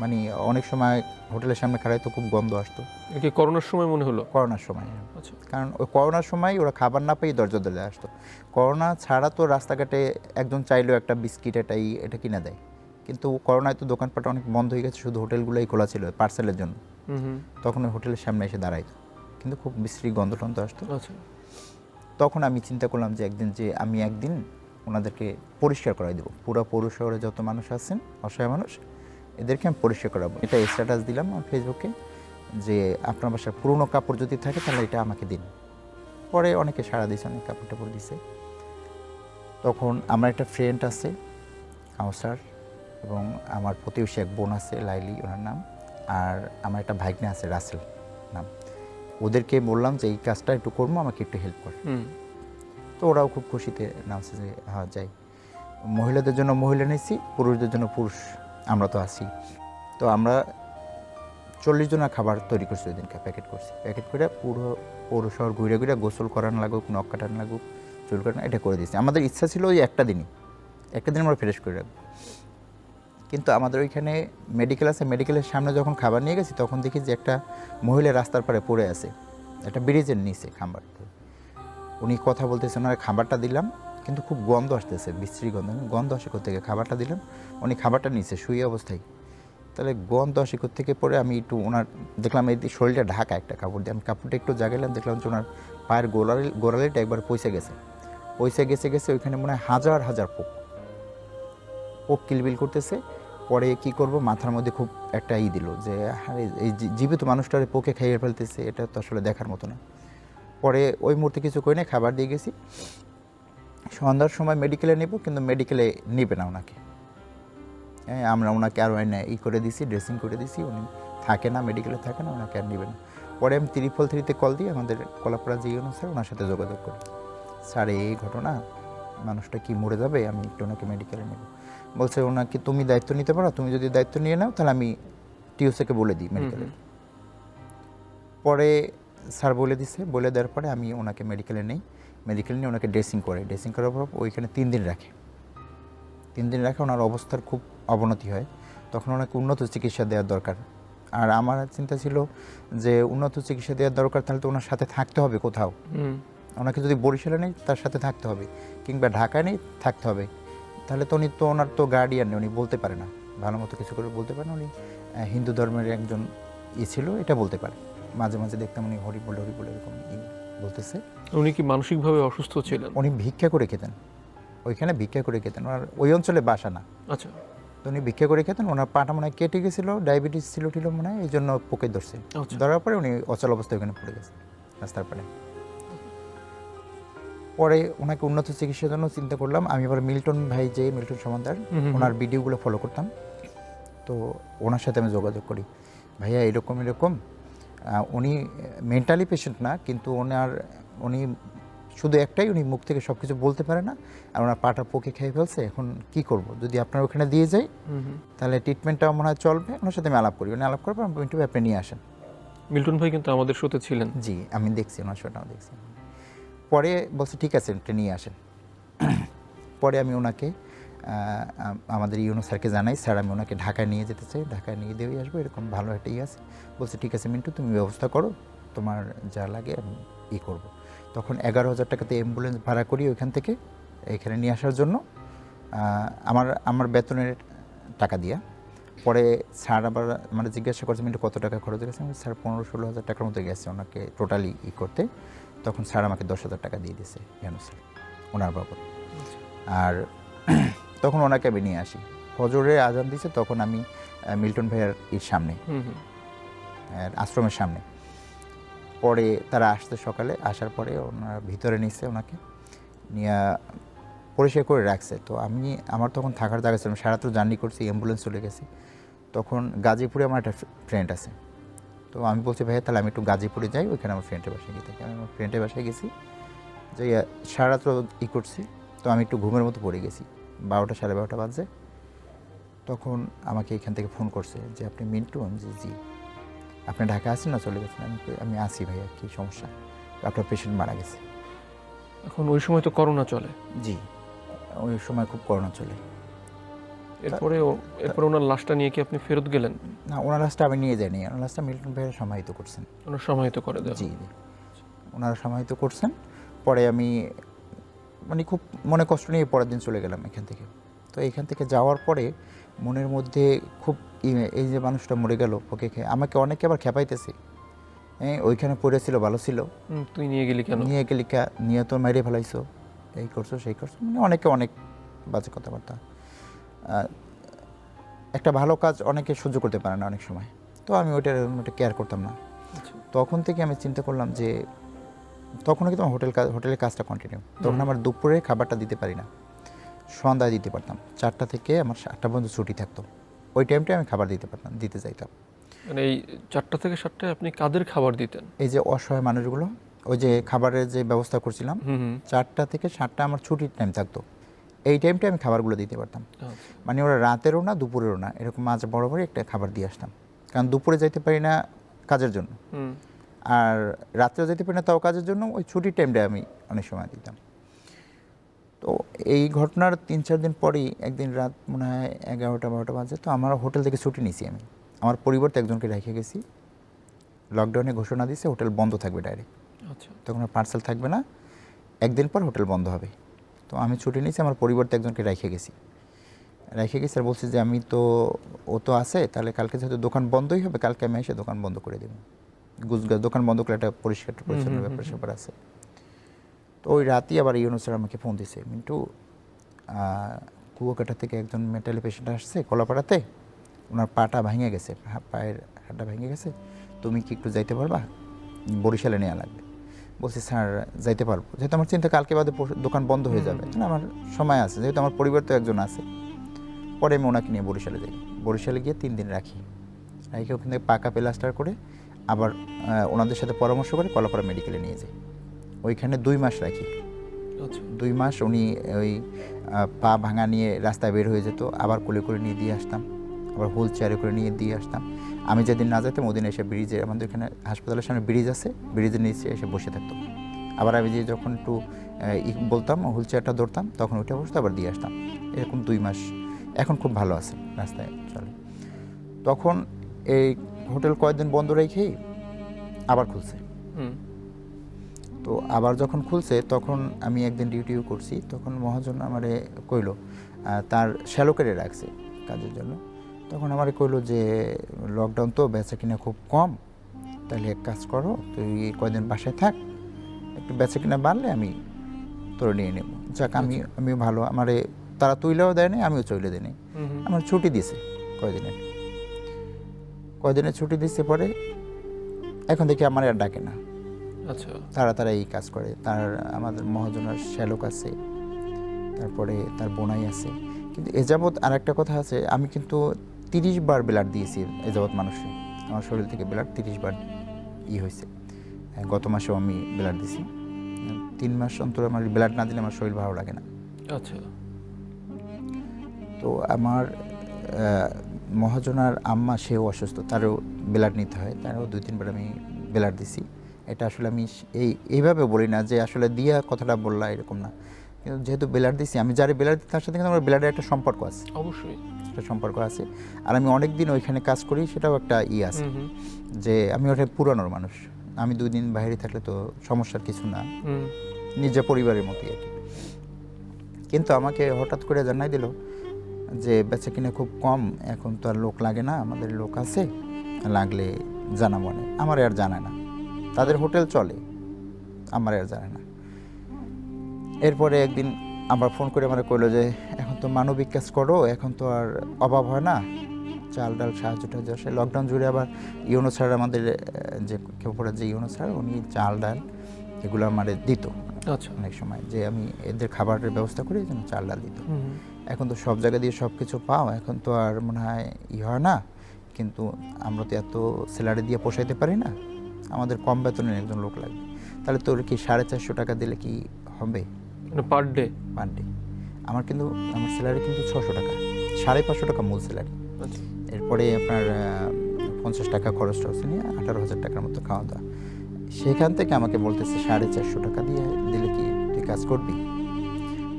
মানে অনেক সময় হোটেলের সামনে খাড়াই তো খুব গন্ধ আসতো এটা কি করোনার সময় মনে হলো? করোনার সময়। আচ্ছা। কারণ ওই করোনার সময় ওরা খাবার না পেয়ে দরজা দরজা আসতো। করোনা ছাড়া তো রাস্তাঘাটে একজন চাইলেও একটা বিস্কিট এটা কিনে দেয়, কিন্তু করোনায় তো দোকানপাট অনেক বন্ধ হয়ে গেছে, শুধু হোটেলগুলোই খোলা ছিল পার্সেলের জন্য। হুম। তখন ওই হোটেলের সামনে এসে দাঁড়াইতো, কিন্তু খুব বিশ্রী গন্ধ টন্ধ আসতো। আচ্ছা। তখন আমি চিন্তা করলাম যে আমি একদিন ওনাদেরকে পরিষ্কার করাই দেবো, পুরো পৌর শহরে যত মানুষ আছেন অসহায় মানুষ এদেরকে আমি পরিষ্কার করাবো। এটা স্ট্যাটাস দিলাম আমার ফেসবুকে যে আপনার বাসার পুরনো কাপড় যদি থাকে তাহলে এটা আমাকে দিন। পরে অনেকে সাড়া দিয়েছে, অনেক কাপড় টাপড় দিছে। তখন আমার একটা ফ্রেন্ড আছে কাউসার, এবং আমার প্রতিবেশী এক বোন আছে লাইলি ওনার নাম, আর আমার একটা ভাগ্নে আছে রাসেল নাম। ওদেরকে বললাম যে এই কাজটা একটু করবো, আমাকে একটু হেল্প কর। হুম। তো ওরাও খুব খুশিতে নামছে যে হ্যাঁ যাই। মহিলাদের জন্য মহিলা নিয়েছি, পুরুষদের জন্য পুরুষ, আমরা তো আছি। তো আমরা 40 জনের খাবার তৈরি করছি ওই দিনকে, প্যাকেট করছি। প্যাকেট করে পুরো পৌর শহর ঘুরে ঘুরে গোসল করানো লাগুক, নখ কাটানো লাগুক, চুল কাটানো, এটা করে দিয়েছি। আমাদের ইচ্ছা ছিল ওই একটা দিন আমরা ফ্রেশ করে রাখবো। কিন্তু আমাদের ওইখানে মেডিকেল আছে, মেডিকেলের সামনে যখন খাবার নিয়ে গেছি তখন দেখি যে একটা মহিলা রাস্তার পাড়ে পড়ে আছে, একটা ব্রিজের নিচে খাবার। উনি কথা বলতেছে, ওনার খাবারটা দিলাম, কিন্তু খুব গন্ধ আসতেছে, বিশ্রী গন্ধ আসে কোত্থেকে, খাবারটা দিলাম, উনি খাবারটা নিচে শুয়ে অবস্থায়। তাহলে গন্ধ আসে কোত্থেকে, পরে আমি একটু ওনার দেখলাম এই শরীরটা ঢাকা একটা কাপড় দিয়ে, আমি কাপড়টা একটু জাগাইলাম, দেখলাম যে ওনার পায়ের গোড়ালিটা একবার পয়সা গেছে ওইখানে মনে হয় হাজার হাজার পোক কিলবিল করতেছে। পরে কি করব, মাথার মধ্যে খুব একটা দিল যে আরে এই জীবিত মানুষটারে পোকে খাইয়ে ফেলতেছে, এটা তো আসলে দেখার মতো না। পরে ওই মুহূর্তে কিছু করে না, খাবার দিয়ে গেছি। সন্ধ্যার সময় মেডিকেলে নেব, কিন্তু মেডিকেলে নেবে না ওনাকে। হ্যাঁ, আমরা ওনাকে আরও করে দিছি, ড্রেসিং করে দিছি, উনি থাকে না, মেডিকেলে থাকে না, ওনাকে আর নেবে না। পরে আমি 333-তে কল দিয়ে আমাদের কলাপাড়া যে স্যার ওনার সাথে যোগাযোগ করি, স্যার এই ঘটনা, মানুষটা কি মরে যাবে, আমি একটু ওনাকে মেডিকেলে নেব। বলছে ওনাকে তুমি দায়িত্ব নিতে পারো, তুমি যদি দায়িত্ব নিয়ে নাও তাহলে আমি টিউসিকে বলে দিই মেডিকেলে। পরে স্যার বলে দিছে, বলে দেওয়ার পরে আমি ওনাকে মেডিকেলে নিয়ে ওনাকে ড্রেসিং করার পর ওইখানে 3 দিন রাখে। ওনার অবস্থার খুব অবনতি হয়, তখন ওনাকে উন্নত চিকিৎসা দেওয়ার দরকার। আর আমার চিন্তা ছিল যে উন্নত চিকিৎসা দেওয়ার দরকার, তাহলে তো ওনার সাথে থাকতে হবে কোথাও। ওনাকে যদি বরিশালে নেই তার সাথে থাকতে হবে, কিংবা ঢাকায় নেই থাকতে হবে, তাহলে তো উনি তো ওনার তো গার্ডিয়ান নেই, উনি বলতে পারে না, ভালো মতো কিছু করে বলতে পারে না। উনি হিন্দু ধর্মের একজন ছিল, এটা বলতে পারে। মাঝে মাঝে দেখতাম উনি হরি বলে এরকম বলতেছে। উনি কি মানসিকভাবে অসুস্থ ছিলেন? উনি ভিক্ষা করে খেতেন, ওইখানে ভিক্ষা করে খেতেন, ওনার ওই অঞ্চলে বাসা না। আচ্ছা। তো উনি ভিক্ষা করে খেতেন, ওনার পাটা মনে হয় কেটে গেছিলো, ডায়াবেটিস ছিল মনে হয়, এই জন্য পোকে ধরছে। ধরার পরে উনি অচল অবস্থায় ওখানে পড়ে গেছে রাস্তার পাড়ে। পরে ওনাকে উন্নত চিকিৎসার জন্য চিন্তা করলাম। আমি আবার মিল্টন সমাদার, ওনার ভিডিওগুলো ফলো করতাম। তো ওনার সাথে আমি যোগাযোগ করি, ভাইয়া এরকম উনি মেন্টালি পেশেন্ট না, কিন্তু উনি শুধু একটাই, উনি মুখ থেকে সব কিছু বলতে পারে না, আর ওনার পাটা পোকে খেয়ে ফেলছে, এখন কি করব, যদি আপনার ওখানে দিয়ে যাই তাহলে ট্রিটমেন্টটা মনে হয় চলবে। ওনার সাথে আমি আলাপ করি, উনি আলাপ করার পর আপনি নিয়ে আসেন। মিল্টন ভাই কিন্তু আমাদের শোতে ছিলেন। জি, আমি দেখছি ওনার শোটাও দেখছি। পরে বলছে ঠিক আছে, এটা নিয়ে আসেন। পরে আমি ওনাকে আমাদের ইউনো স্যারকে জানাই, স্যার আমি ওনাকে ঢাকায় নিয়ে যেতে চাই, ঢাকায় নিয়ে দিয়ে আসবো, এরকম ভালো একটা আছে। বলছে ঠিক আছে মিন্টু, তুমি ব্যবস্থা করো, তোমার যা লাগে আমি করবো। তখন 11,000 টাকাতে অ্যাম্বুলেন্স ভাড়া করি ওইখান থেকে এখানে নিয়ে আসার জন্য, আমার বেতনের টাকা দিয়া। পরে স্যার আবার মানে জিজ্ঞাসা করছে মিন্টু কত টাকা খরচ গেছে, আমি স্যার 15-16 হাজার টাকার মতো গেছে ওনাকে টোটালি করতে। তখন স্যার আমাকে 10,000 টাকা দিয়ে দিয়েছে স্যার ওনার বাবদ। আর তখন ওনাকে আমি নিয়ে আসি, ফজরে আজান দিছে, তখন আমি মিল্টন ভাইয়ার সামনে, আশ্রমের সামনে। পরে তারা আসতে সকালে, আসার পরে ওনারা ভিতরে নিচ্ছে, ওনাকে নিয়ে পরিষ্কার করে রাখছে। তো আমার তখন থাকার জায়গা ছিল, সারা তো জার্নি করছি, অ্যাম্বুলেন্স চলে গেছি। তখন গাজীপুরে আমার একটা ফ্রেন্ড আছে, তো আমি বলছি ভাইয়া তাহলে আমি একটু গাজীপুরে যাই, ওইখানে আমার ফ্রেন্ডের বাসায় গিয়ে থাকি। আমি আমার ফ্রেন্ডের বাসায় গেছি, যে সারা রাত্র করছি। তো আমি একটু ঘুমের মতো পড়ে গেছি, 12টা 12:30 বাজে। তখন আমাকে এখান থেকে ফোন করছে যে আপনি মিন্টু? আমি জি। আপনি ঢাকা আছেন না চলে গেছেন? আমি আসি ভাইয়া, কী সমস্যা? আপনার পেশেন্ট মারা গেছে। এখন ওই সময় তো করোনা চলে। জি, ওই সময় খুব করোনা চলে। এরপরে ওনার লাশটা নিয়ে কি আপনি ফেরত গেলেন? না, ওনার লাশটা আমি নিয়ে যাইনি, ওনার লাশটা মিল্টন ভাইয়ের সমাহিত করছেন। ওনার সমাহিত করে দেওয়া? জি, ওনারা সমাহিত করছেন। পরে আমি মানে খুব মনে কষ্ট নিয়ে পরের দিন চলে গেলাম এখান থেকে। তো এখান থেকে যাওয়ার পরে মনের মধ্যে খুব এই যে মানুষটা মরে গেল, ওকে আমাকে অনেকে আবার খেপাইতেছে, ওইখানে পড়েছিল ভালো ছিল, তুই নিয়ে গেলি কেন? নিয়ে তো মাইরে ফেলাইছো, এই করছো সেই করছো, মানে অনেকে অনেক বাজে কথাবার্তা। একটা ভালো কাজ অনেকে সহ্য করতে পারে না অনেক সময়। তো আমি ওইটা কেয়ার করতাম না। তখন থেকে আমি চিন্তা করলাম যে তখনও কিন্তু আমার হোটেলের কাজটা কন্টিনিউ। তখন আমার দুপুরে খাবারটা দিতে পারি না, সন্ধ্যায় দিতে পারতাম। 4টা থেকে আমার 7টা পর্যন্ত ছুটি থাকতো, ওই টাইমটায় আমি খাবার দিতে চাইতাম। মানে এই 4টা থেকে 7টায় আপনি কাদের খাবার দিতেন? এই যে অসহায় মানুষগুলো, ওই যে খাবারের যে ব্যবস্থা করছিলাম, 4টা থেকে 7টা আমার ছুটির টাইম থাকতো, এই টাইমটায় আমি খাবারগুলো দিতে পারতাম। মানে ওরা রাতেরও না দুপুরেরও না, এরকম মাঝে বরাবরই একটা খাবার দিয়ে আসতাম। কারণ দুপুরে যাইতে পারি না কাজের জন্য, আর রাত্রেও যেতে পারি না তাও কাজের জন্য, ওই ছুটির টাইমটা আমি অনেক সময় দিতাম। তো এই ঘটনার 3-4 দিন পরেই একদিন রাত মনে হয় 11টা-12টা বাজে, তো আমার হোটেল থেকে ছুটি নিয়েছি আমি। আমার পরিবর্তে একজনকে রেখে গেছি, লকডাউনে ঘোষণা দিয়েছে হোটেল বন্ধ থাকবে ডাইরেক্ট। আচ্ছা, তখন আর পার্সেল থাকবে না, একদিন পর হোটেল বন্ধ হবে। তো আমি ছুটি নিয়েছি, আমার পরিবর্তে একজনকে রেখে গেছি আর বলছি যে ও তো আছে, তাহলে কালকে যেহেতু দোকান বন্ধই হবে, কালকে আমি এসে দোকান বন্ধ করে দেবো। দোকান বন্ধ করে একটা পরিষ্কার পরিচ্ছন্ন ব্যাপার আছে। তো ওই রাতেই আবার ইউনুস স্যার আমাকে ফোন দিছে, মিন্টু কুয়াকাটা থেকে একজন মেন্টালি পেশেন্ট আসছে কলাপাড়াতে, ওনার পাটা ভেঙে গেছে, পায়ের হাড়টা ভেঙে গেছে, তুমি কি একটু যাইতে পারবা? বরিশালে নেওয়া লাগবে। বলছি স্যার যাইতে পারবো, যেহেতু আমার চিন্তা কালকে বাদে দোকান বন্ধ হয়ে যাবে, তাহলে আমার সময় আছে, যেহেতু আমার পরিবার তো একজন আছে। পরে আমি ওনাকে নিয়ে বরিশালে যাই, বরিশালে গিয়ে 3 দিন রাখি ওখান থেকে পাকা প্লাস্টার করে আবার ওনাদের সাথে পরামর্শ করে কলাপাড়া মেডিকেলে নিয়ে যাই, ওইখানে 2 মাস রাখি। 2 মাস উনি ওই পা ভাঙা নিয়ে রাস্তায় বের হয়ে যেত, আবার কোলে করে নিয়ে দিয়ে আসতাম, আবার হুইল চেয়ারে করে নিয়ে দিয়ে আসতাম। আমি যেদিন না যেতাম ওদিন এসে ব্রিজে, আমাদের এখানে হাসপাতালের সামনে ব্রিজ আছে, ব্রিজের নিচে এসে বসে থাকতো। আবার আমি যে যখন একটু বলতাম হুইল চেয়ারটা ধরতাম, তখন ওইটা বসতো, আবার দিয়ে আসতাম। এরকম 2 মাস। এখন খুব ভালো আছে, রাস্তায় চলে। তখন এই হোটেল কয়েকদিন বন্ধ রেখেই আবার খুলছে। তো আবার যখন খুলছে তখন আমি একদিন ডিউটিও করছি, তখন মহাজন আমারে কইলো, তার শ্যালকেরে রাখছে কাজের জন্য। তখন আমারে কইলো যে লকডাউন তো বেচা কিনা খুব কম, তাহলে এক কাজ করো, তুই কয়দিন বাসায় থাক, একটু বেচা কিনা বাড়লে আমি তোর নিয়ে নেব। যাক, আমিও ভালো, আমারে তারা তুইলেও দেয় নাই, আমিও চলে দিই নাই। আমার ছুটি দিছে কয়দিনের ছুটি দিচ্ছে। পরে এখন দেখি আমার আর ডাকে না। আচ্ছা, তারা এই কাজ করে। আমাদের মহাজনের শ্যালক আছে, তারপরে তার বোনাই আছে। কিন্তু এযাবৎ আর একটা কথা আছে, আমি কিন্তু 30 বার ব্লাড দিয়েছি এযাবৎ মানুষের, আমার শরীর থেকে ব্লাড 30 বার হয়েছে। গত মাসেও আমি ব্লাড দিছি। 3 মাস অন্তর আমার ব্লাড না দিলে আমার শরীর ভালো লাগে না। আচ্ছা। তো আমার মহাজনার আম্মা, সেও অসুস্থ, তারও ব্লাড নিতে হয়, তারও 2-3 বার আমি ব্লাড দিছি। এটা আসলে আমি এইভাবে বলি না যে আসলে দিয়া কথাটা বললা, এরকম না। কিন্তু যেহেতু বেলার দিছি, আমি যারে বেলার দিই তার সাথে কিন্তু আমার বেলারের একটা সম্পর্ক আছে, অবশ্যই। একটা সম্পর্ক আছে। আর আমি অনেক দিন ওইখানে কাজ করি, সেটাও একটা আছে যে আমি ওটা পুরানোর মানুষ। আমি 2 দিন বাইরে থাকলে তো সমস্যার কিছু না, নিজের পরিবারের মতোই আর কি। কিন্তু আমাকে হঠাৎ করে জানাই দিল যে বেচা কিনা খুব কম, এখন তো আর লোক লাগে না, আমাদের লোক আছে, লাগলে জানাবো না। আমার আর জানায় না, তাদের হোটেল চলে, আমার আর জানে না। এরপরে একদিন আবার ফোন করে আমার কইলো যে এখন তো মানবিক কাজ করো, এখন তো আর অভাব হয় না, চাল ডাল সাহায্য টাহায্য আসে। লকডাউন জুড়ে আবার ইউনো স্যার, আমাদের যে কেউ পড়ে যে ইউনো স্যার, উনি চাল ডাল এগুলো আমাদের দিত। আচ্ছা। অনেক সময় যে আমি এদের খাবারের ব্যবস্থা করি, যেন চাল ডাল দিত। এখন তো সব জায়গা দিয়ে সব কিছু পাও, এখন তো আর মনে হয় হয় না, কিন্তু আমরা তো এত স্যালারি দিয়ে পোষাইতে পারি না, আমাদের কম বেতনের একজন লোক লাগবে। তাহলে তোর কি 450 টাকা দিলে কি হবে পার ডে? Per day. আমার স্যালারি কিন্তু 600 টাকা, 550 টাকা মূল স্যালারি। এরপরে আপনার 50 টাকা খরচ টরচ নিয়ে 18,000 টাকার মতো খাওয়া দাওয়া। সেখান থেকে আমাকে বলতেছে 450 টাকা দিয়ে দিলে কি তুই কাজ করবি?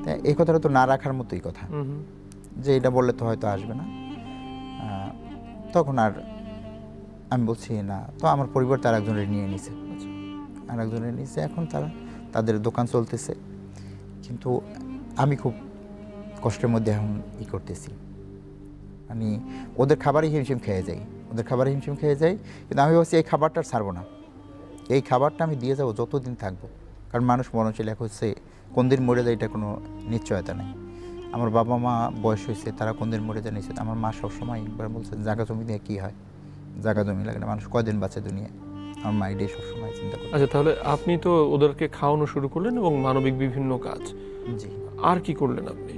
তাই এই কথাটা তো না রাখার মতোই কথা, যে এটা বললে তো হয়তো আসবে না। তখন আর আমি বলছি না, তো আমার পরিবার তার একজনের নিয়ে নিছে, আরেকজনের নিচে এখন তাদের দোকান চলতেছে। কিন্তু আমি খুব কষ্টের মধ্যে এখন করতেছি, মানে ওদের খাবারই হিমশিম খেয়ে যাই, কিন্তু আমি ভাবছি এই খাবারটা ছাড়বো না, এই খাবারটা আমি দিয়ে যাবো যতদিন থাকবো। কারণ মানুষ মরণশীল, এখন হচ্ছে কোন দিন মরে যায় এটা কোনো নিশ্চয়তা নেই। আমার বাবা মা বয়স হয়েছে, তারা কোন দিন মরে যায় নিশ্চিত। আমার মা সবসময় একবার বলছে জায়গা জমি দিয়ে কী হয়, জায়গা জমি লাগে না, মানুষ কয়দিন বাঁচে দুনিয়ায়। আমার মা এটাই সবসময় চিন্তা করে। আচ্ছা, তাহলে আপনি তো ওদেরকে খাওয়ানো শুরু করলেন এবং মানবিক বিভিন্ন কাজ, জি। আর কি করলেন আপনি?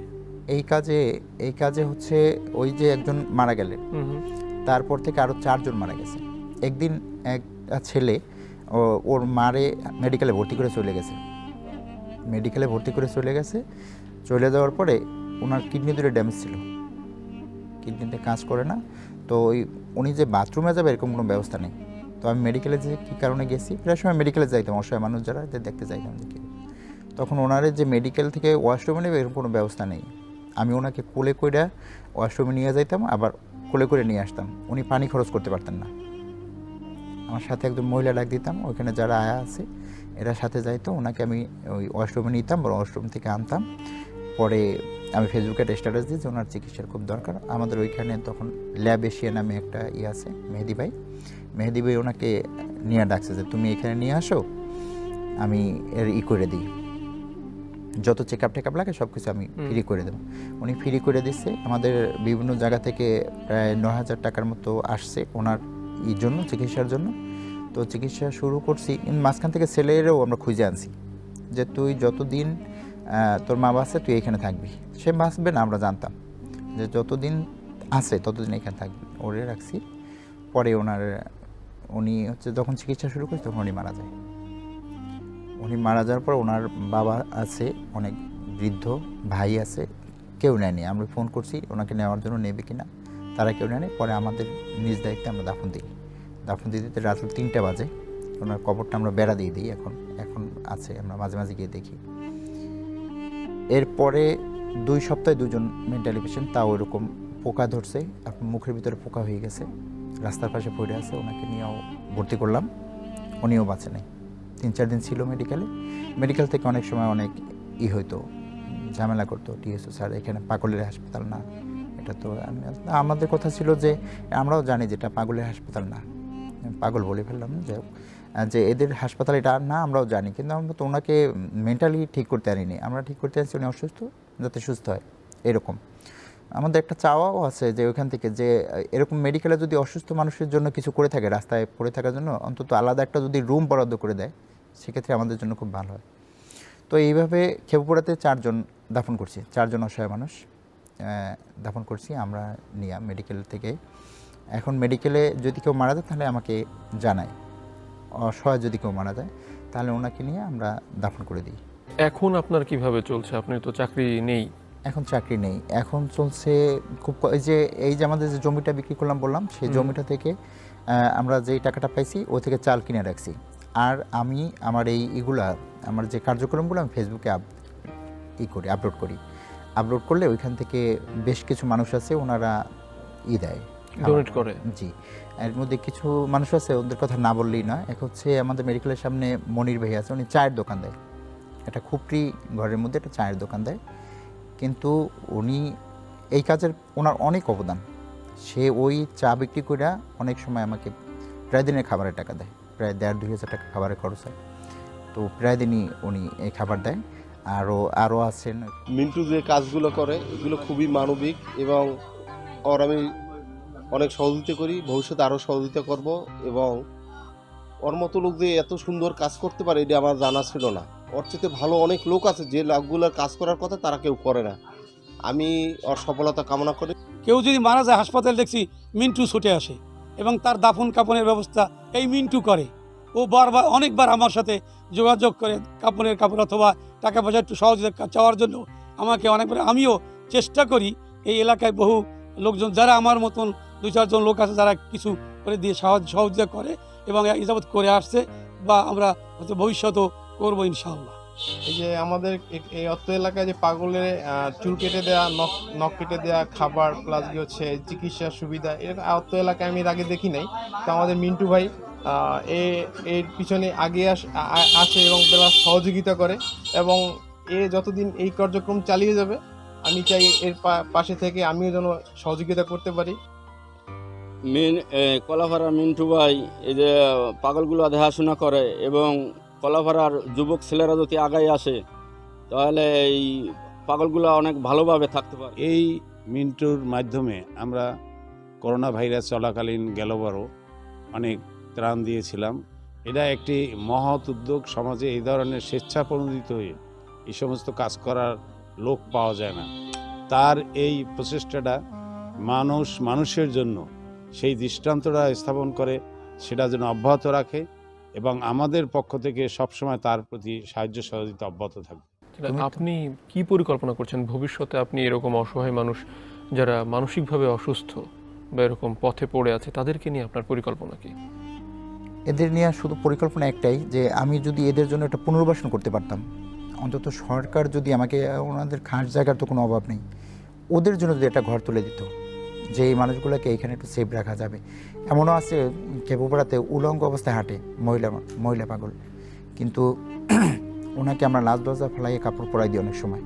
এই কাজে হচ্ছে ওই যে একজন মারা গেলেন, তারপর থেকে আরও 4 জন মারা গেছে। একদিন একটা ছেলে ওর মারে মেডিকেলে ভর্তি করে চলে গেছে। চলে যাওয়ার পরে ওনার কিডনি দুটো ড্যামেজ ছিল, কিডনিতে কাজ করে না। তো উনি যে বাথরুমে যাবে এরকম কোনো ব্যবস্থা নেই। তো আমি মেডিকেলে যে কী কারণে গেছি, প্রায় সময় মেডিকেলে যাইতাম, অসহায় মানুষ যারা এদের দেখতে যাইতাম যে কি। তখন ওনারে যে মেডিকেল থেকে ওয়াশরুমে নেবে এরকম কোনো ব্যবস্থা নেই। আমি ওনাকে কোলে করে ওয়াশরুমে নিয়ে যাইতাম, আবার কোলে করে নিয়ে আসতাম। উনি পানি খরচ করতে পারতেন না। আমার সাথে একজন মহিলা ডাক দিতাম, ওইখানে যারা আয়া আছে এরা সাথে যাইতো, ওনাকে আমি ওই ওয়াশরুমে নিতাম বা ওয়াশরুম থেকে আনতাম। পরে আমি ফেসবুকে একটা স্ট্যাটাস দিই যে ওনার চিকিৎসার খুব দরকার। আমাদের ওইখানে তখন ল্যাব এশিয়া নামে একটা আছে, মেহেদি ভাই ওনাকে নিয়ে ডাকছে যে তুমি এখানে নিয়ে আসো, আমি এর করে দিই, যত চেক আপ টেকআপ লাগে সব কিছু আমি ফ্রি করে দেবো। উনি ফ্রি করে দিচ্ছে। আমাদের বিভিন্ন জায়গা থেকে প্রায় 9,000 টাকার মতো আসছে ওনার জন্য, চিকিৎসার জন্য। তো চিকিৎসা শুরু করছি, মাঝখান থেকে ছেলেরও আমরা খুঁজে আনছি যে তুই যতদিন তোর মা বাঁচে তুই এখানে থাকবি। সে বাঁচবে না আমরা জানতাম, যে যতদিন আছে ততদিন এখানে থাকবি, ওরে রাখছি। পরে উনি হচ্ছে যখন চিকিৎসা শুরু করছে তখন উনি মারা যায়। উনি মারা যাওয়ার পর ওনার বাবা আছে, অনেক বৃদ্ধ ভাই আছে, কেউ নেয়নি। আমরা ফোন করছি ওনাকে নেওয়ার জন্য, নেবে কিনা, তারা কেউ নেয়নি। পরে আমাদের নিজ দায়িত্বে আমরা দাফন দিতে রাত 3টা বাজে। ওনার কবরটা আমরা বেড়া দিয়ে দিই, এখন আছে, আমরা মাঝে মাঝে গিয়ে দেখি। এরপরে 2 সপ্তাহে 2 জন মেন্টালি পেশেন্ট, তাও ওইরকম পোকা ধরছে, আপনার মুখের ভিতরে পোকা হয়ে গেছে, রাস্তার পাশে পড়ে আছে। ওনাকে নিয়েও ভর্তি করলাম, উনিও বাঁচে নাই। 3-4 দিন ছিল মেডিকেল থেকে অনেক সময় অনেক হইতো, ঝামেলা করতো টিএসও স্যার, এখানে পাগলের হাসপাতাল না, এটা তো আমাদের কথা ছিল যে আমরাও জানি যে এটা পাগলের হাসপাতাল না, পাগল বলে ফেললাম যে এদের হাসপাতাল এটা না, আমরাও জানি। কিন্তু আমরা তো ওনাকে মেন্টালি ঠিক করতে আনিনি, আমরা ঠিক করতে আনছি উনি অসুস্থ যাতে সুস্থ হয়। এরকম আমাদের একটা চাওয়াও আছে যে ওইখান থেকে যে এরকম মেডিকেলে যদি অসুস্থ মানুষের জন্য কিছু করে থাকে, রাস্তায় পড়ে থাকার জন্য অন্তত আলাদা একটা যদি রুম বরাদ্দ করে দেয়, সেক্ষেত্রে আমাদের জন্য খুব ভালো হয়। তো এইভাবে খেপুপাড়াতে 4 জন দাফন করছি, 4 জন অসহায় মানুষ দাফন করছি আমরা নিয়ে মেডিকেল থেকে। এখন মেডিকেলে যদি কেউ মারা যায় তাহলে আমাকে জানায়, অসহায় যদি কেউ মারা যায় তাহলে ওনাকে নিয়ে আমরা দাফন করে দিই। এখন আপনার কিভাবে চলছে? আপনার তো চাকরি নেই। এখন চাকরি নেই, এখন চলছে খুব এই যে আমাদের যে জমিটা বিক্রি করলাম বললাম, সেই জমিটা থেকে আমরা যেই টাকাটা পাইছি ও থেকে চাল কিনে রাখছি। আর আমি আমার আমার যে কার্যক্রমগুলো আমি ফেসবুকে আপলোড করলে ওইখান থেকে বেশ কিছু মানুষ আছে, ওনারা দেয়, ডোনেট করে। জি। এর মধ্যে কিছু মানুষ আছে, ওদের কথা না বললেই নয়। এক হচ্ছে আমাদের মেডিকেলের সামনে মনির ভাই আছে, উনি চায়ের দোকান দেয়, একটা খুপড়ি ঘরের মধ্যে একটা চায়ের দোকান দেয়, কিন্তু উনি এই কাজের ওনার অনেক অবদান। সে ওই চা বিক্রি করে অনেক সময় আমাকে প্রায় দিনের খাবারের টাকা দেয়, প্রায় 1,500-2,000 টাকা খাবারের খরচ হয়, তো প্রায় দিনই উনি এই খাবার দেয়। আরও আছেন মিন্টু যে কাজগুলো করে এগুলো খুবই মানবিক, এবং ওর আমি অনেক সহযোগিতা করি, ভবিষ্যতে আরও সহযোগিতা করব। এবং ওর মতো লোক যে এত সুন্দর কাজ করতে পারে এটা আমার জানা ছিল না। ওর চেয়ে ভালো অনেক লোক আছে যে লোকগুলোর কাজ করার কথা তারা কেউ করে না। আমি ওর সফলতা কামনা করি। কেউ যদি মারা যায় হাসপাতাল দেখছি মিন্টু ছুটে আসে, এবং তার দাফন কাফনের ব্যবস্থা এই মিন্টু করে। ও অনেকবার আমার সাথে যোগাযোগ করে কাপড় অথবা টাকা পয়সা একটু সহযোগিতা চাওয়ার জন্য আমাকে অনেকবার, আমিও চেষ্টা করি। এই এলাকায় বহু লোকজন যারা আমার মতন 2-4 জন লোক আছে যারা কিছু করে দিয়ে সহযোগিতা করে এবং এই যাবৎ করে আসছে, বা আমরা হয়তো ভবিষ্যতেও করবো ইনশাআল্লাহ। এই যে আমাদের এই অত্র এলাকায় যে পাগলের চুল কেটে দেওয়া, নখ কেটে দেওয়া, খাবার প্লাস হচ্ছে চিকিৎসার সুবিধা, এরকম অত্র এলাকায় আমি এর আগে দেখি নাই। তো আমাদের মিন্টু ভাই এর পিছনে আগে আসে এবং প্লাস সহযোগিতা করে, এবং যতদিন এই কার্যক্রম চালিয়ে যাবে আমি চাই এর পাশে থেকে আমিও যেন সহযোগিতা করতে পারি। কলাপাড়ার মিন্টু ভাই এই যে পাগলগুলো দেখাশোনা করে, এবং কলাপাড়ার যুবক ছেলেরা যদি আগায় আসে তাহলে এই পাগলগুলো অনেক ভালোভাবে থাকতে পারে। এই মিন্টুর মাধ্যমে আমরা করোনা ভাইরাস চলাকালীন গেলবারও অনেক ত্রাণ দিয়েছিলাম। এটা একটি মহৎ উদ্যোগ। সমাজে এই ধরনের স্বেচ্ছাপ্রণোদিত হয়ে এই সমস্ত কাজ করার লোক পাওয়া যায় না। তার এই প্রচেষ্টাটা মানুষের জন্য সেই দৃষ্টান্তটা স্থাপন করে, সেটা যেন অব্যাহত রাখে, এবং আমাদের পক্ষ থেকে সবসময় তার প্রতি সাহায্য সহযোগিতা অব্যাহত থাকবে। আপনি কি পরিকল্পনা করছেন ভবিষ্যতে? আপনি এরকম অসহায় মানুষ যারা মানসিকভাবে অসুস্থ বা এরকম পথে পড়ে আছে তাদেরকে নিয়ে আপনার পরিকল্পনা কি? এদের নিয়ে শুধু পরিকল্পনা একটাই, যে আমি যদি এদের জন্য একটা পুনর্বাসন করতে পারতাম, অন্তত সরকার যদি আমাকে, ওনাদের খাস জায়গার তো কোনো অভাব নেই, ওদের জন্য যদি একটা ঘর তুলে দিত, যে এই মানুষগুলোকে এখানে একটু সেফ রাখা যাবে। এমনও আছে কেপুপাড়াতে উলঙ্গ অবস্থায় হাঁটে মহিলা পাগল, কিন্তু ওনাকে আমরা লাজ দরজা ফেলাইয়ে কাপড় পরাই দিই অনেক সময়,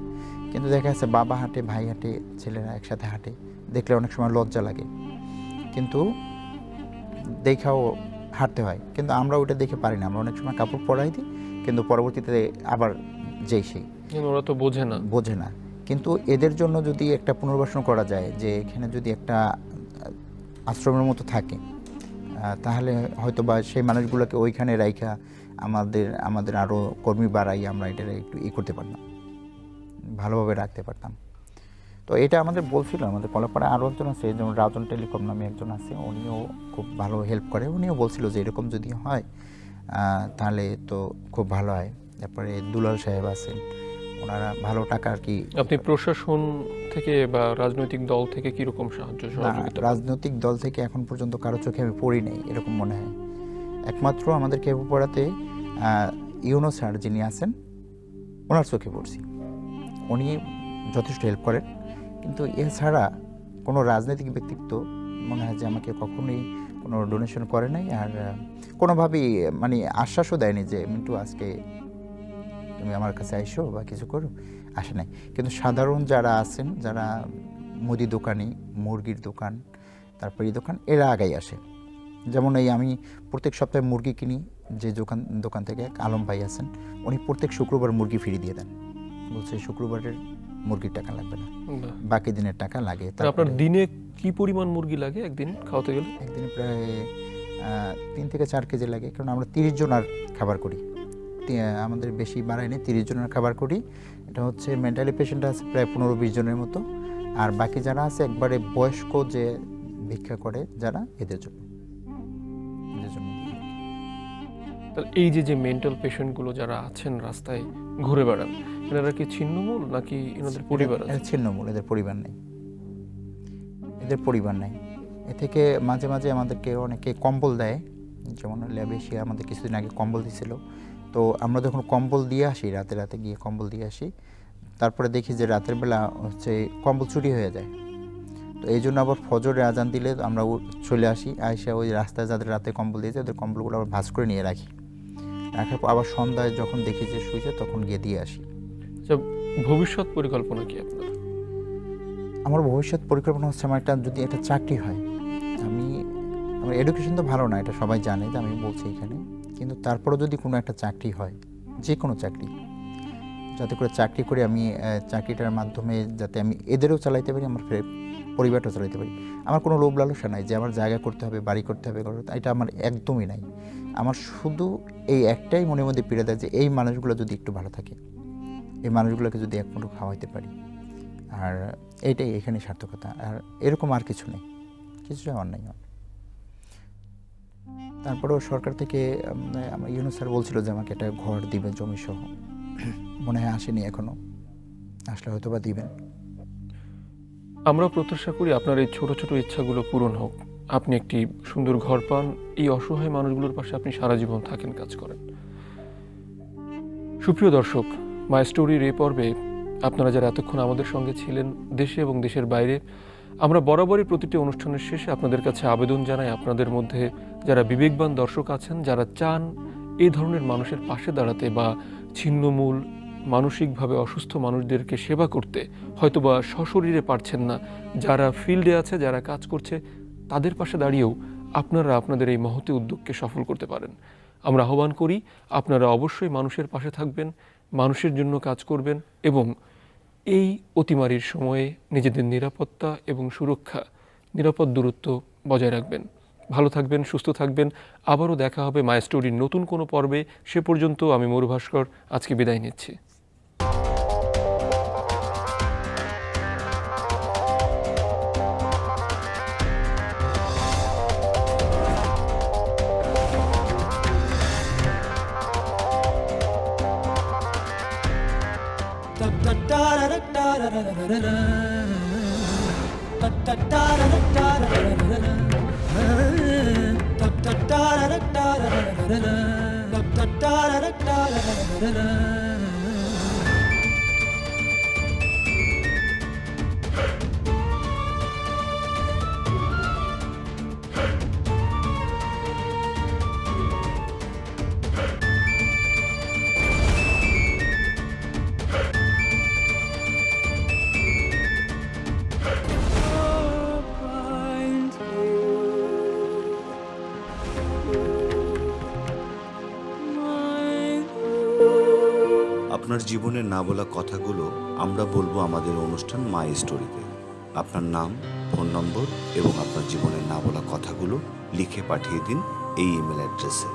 কিন্তু দেখা যাচ্ছে বাবা হাঁটে, ভাই হাঁটে, ছেলেরা একসাথে হাঁটে, দেখলে অনেক সময় লজ্জা লাগে, কিন্তু দেখাও হাঁটতে হয়, কিন্তু আমরা ওইটা দেখে পারি না। আমরা অনেক সময় কাপড় পরাই দিই, কিন্তু পরবর্তীতে আবার সেই ওরা তো বোঝে না। কিন্তু এদের জন্য যদি একটা পুনর্বাসন করা যায়, যে এখানে যদি একটা আশ্রমের মতো থাকে, তাহলে হয়তো বা সেই মানুষগুলোকে ওইখানে রাইখা আমাদের আরও কর্মী বাড়াই আমরা এটা একটু করতে পারতাম, ভালোভাবে রাখতে পারতাম। তো এটা আমাদের বলছিল, আমাদের কলাপাড়ায় আরও একজন আছে, যেমন রাজন টেলিকম নামে একজন আছে, উনিও খুব ভালো হেল্প করে। উনিও বলছিল যে এরকম যদি হয় তাহলে তো খুব ভালো হয়। তারপরে দুলাল সাহেব আছেন, ওনারা ভালো টাকা আর কি। আপনি প্রশাসন থেকে বা রাজনৈতিক দল থেকে কিরকম সাহায্য সহযোগিতা? রাজনৈতিক দল থেকে এখন পর্যন্ত কারো চোখে আমি পড়ি নাই এরকম মনে হয়। একমাত্র আমাদের কেপুপাড়াতে ইউনো স্যার যিনি আছেন, ওনার চোখে পড়ছি, উনি যথেষ্ট হেল্প করেন। কিন্তু এছাড়া কোনো রাজনৈতিক ব্যক্তিত্ব মনে হয় যে আমাকে কখনোই কোনো ডোনেশন করে নাই, আর কোনোভাবেই মানে আশ্বাসও দেয়নি যে মিন্টু আজকে তুমি আমার কাছে আইসো বা কিছু করো, আসে নাই। কিন্তু সাধারণ যারা আছেন, যারা মুদি দোকানি, মুরগির দোকান, তারপরে এই দোকান, এরা আগাই আসে। যেমন এই আমি প্রত্যেক সপ্তাহে মুরগি কিনি, যে দোকান থেকে আলম ভাই আছেন, উনি প্রত্যেক শুক্রবার মুরগি ফিরিয়ে দিয়ে দেন, বলছে শুক্রবারের মুরগির টাকা লাগবে না, বাকি দিনের টাকা লাগে। আপনার দিনে কি পরিমাণ মুরগি লাগে একদিন খাওয়াতে গেলে? একদিনে প্রায় 3 থেকে 4 কেজি লাগে, কারণ আমরা 30 জনের খাবার করি, আমাদের বেশি বাড়াই নেই, 30 জনের খাবার করি। এটা হচ্ছে মেন্টালি পেশেন্ট আছে প্রায় 15-20 জনের মতো, আর বাকি যারা আছে একবারে বয়স্ক যে ভিক্ষা করে যারা, এদের জন্য। এই যে মেন্টাল পেশেন্টগুলো যারা আছেন রাস্তায় ঘুরে বেড়ান, এনারা কি ছিন্নমূল নাকি এনাদের পরিবার আছে? ছিন্নমূল, এদের পরিবার নেই। এ থেকে মাঝে মাঝে আমাদেরকে অনেকে কম্বল দেয়, যেমন ল্যাবে এসে আমাদের কিছুদিন আগে কম্বল দিছিল। তো আমরা যখন কম্বল দিয়ে আসি, রাতে গিয়ে কম্বল দিয়ে আসি, তারপরে দেখি যে রাতের বেলা হচ্ছে কম্বল চুরি হয়ে যায়। তো এই জন্য আবার ফজরে আজান দিলে আমরা চলে আসি, আইসা ওই রাস্তায় যাদের রাতে কম্বল দিয়েছে ওদের কম্বলগুলো আবার ভাঁজ করে নিয়ে রাখি। রাখার পর আবার সন্ধ্যায় যখন দেখি যে শুয়েছে তখন গিয়ে দিয়ে আসি। আচ্ছা, ভবিষ্যৎ পরিকল্পনা কি আপনার? আমার ভবিষ্যৎ পরিকল্পনা হচ্ছে আমার যদি একটা চাকরি হয়। আমার এডুকেশন তো ভালো না, এটা সবাই জানে যে আমি বলছি এখানে, কিন্তু তারপরেও যদি কোনো একটা চাকরি হয়, যে কোনো চাকরি, যাতে করে চাকরি করে আমি চাকরিটার মাধ্যমে যাতে আমি এদেরও চালাইতে পারি, আমার পরিবারটাও চালাইতে পারি। আমার কোনো লোভ লালসা নাই যে আমার জায়গা করতে হবে, বাড়ি করতে হবে, এটা আমার একদমই নাই। আমার শুধু এই একটাই মনের মধ্যে পীড়া দেয় যে এই মানুষগুলো যদি একটু ভালো থাকে, এই মানুষগুলোকে যদি এক মুঠো খাওয়াইতে পারি, আর এইটাই এখানে সার্থকতা। আর এরকম আর কিছু নেই, কিছু আমার নাই। তারপরেও সরকার থেকে আমার ইউনূস স্যার বলছিল যে আমাকে একটা ঘর দিবে জমি সহ, মনে হয় আসেনি এখনো, আসলে হয়তো বা দিবেন। আমরা প্রত্যাশা করি আপনার এই ছোট ছোট ইচ্ছাগুলো পূরণ হোক, আপনি একটি সুন্দর ঘর পান, এই অসহায় মানুষগুলোর পাশে আপনি সারা জীবন থাকেন, কাজ করেন। সুপ্রিয় দর্শক, মাই স্টোরির এই পর্বে আপনারা যারা এতক্ষণ আমাদের সঙ্গে ছিলেন দেশে এবং দেশের বাইরে, আমরা বরাবরই প্রতিটি অনুষ্ঠানের শেষে আপনাদের কাছে আবেদন জানাই, আপনাদের মধ্যে যারা বিবেকবান দর্শক আছেন, যারা চান এই ধরনের মানুষের পাশে দাঁড়াতে বা ছিন্নমূল মানসিকভাবে অসুস্থ মানুষদেরকে সেবা করতে, হয়তোবা সশরীরে পারছেন না, যারা ফিল্ডে আছে, যারা কাজ করছে, তাদের পাশে দাঁড়িয়েও আপনারা আপনাদের এই মহতী উদ্যোগকে সফল করতে পারেন। আমরা আহ্বান করি আপনারা অবশ্যই মানুষের পাশে থাকবেন, মানুষের জন্য কাজ করবেন এবং এই অতিমারির সময়ে নিজেদের নিরাপত্তা এবং সুরক্ষা, নিরাপদ দূরত্ব বজায় রাখবেন। ভালো থাকবেন, সুস্থ থাকবেন। আবারও দেখা হবে মাই স্টোরির নতুন কোনো পর্বে। সে পর্যন্ত আমি মরু ভাস্কর আজকে বিদায় নিচ্ছি। আপনার জীবনের না বলা কথাগুলো আমরা বলবো আমাদের অনুষ্ঠান মাই স্টোরিতে। আপনার নাম, ফোন নম্বর এবং আপনার জীবনের না বলা কথাগুলো লিখে পাঠিয়ে দিন এই ইমেল অ্যাড্রেসে।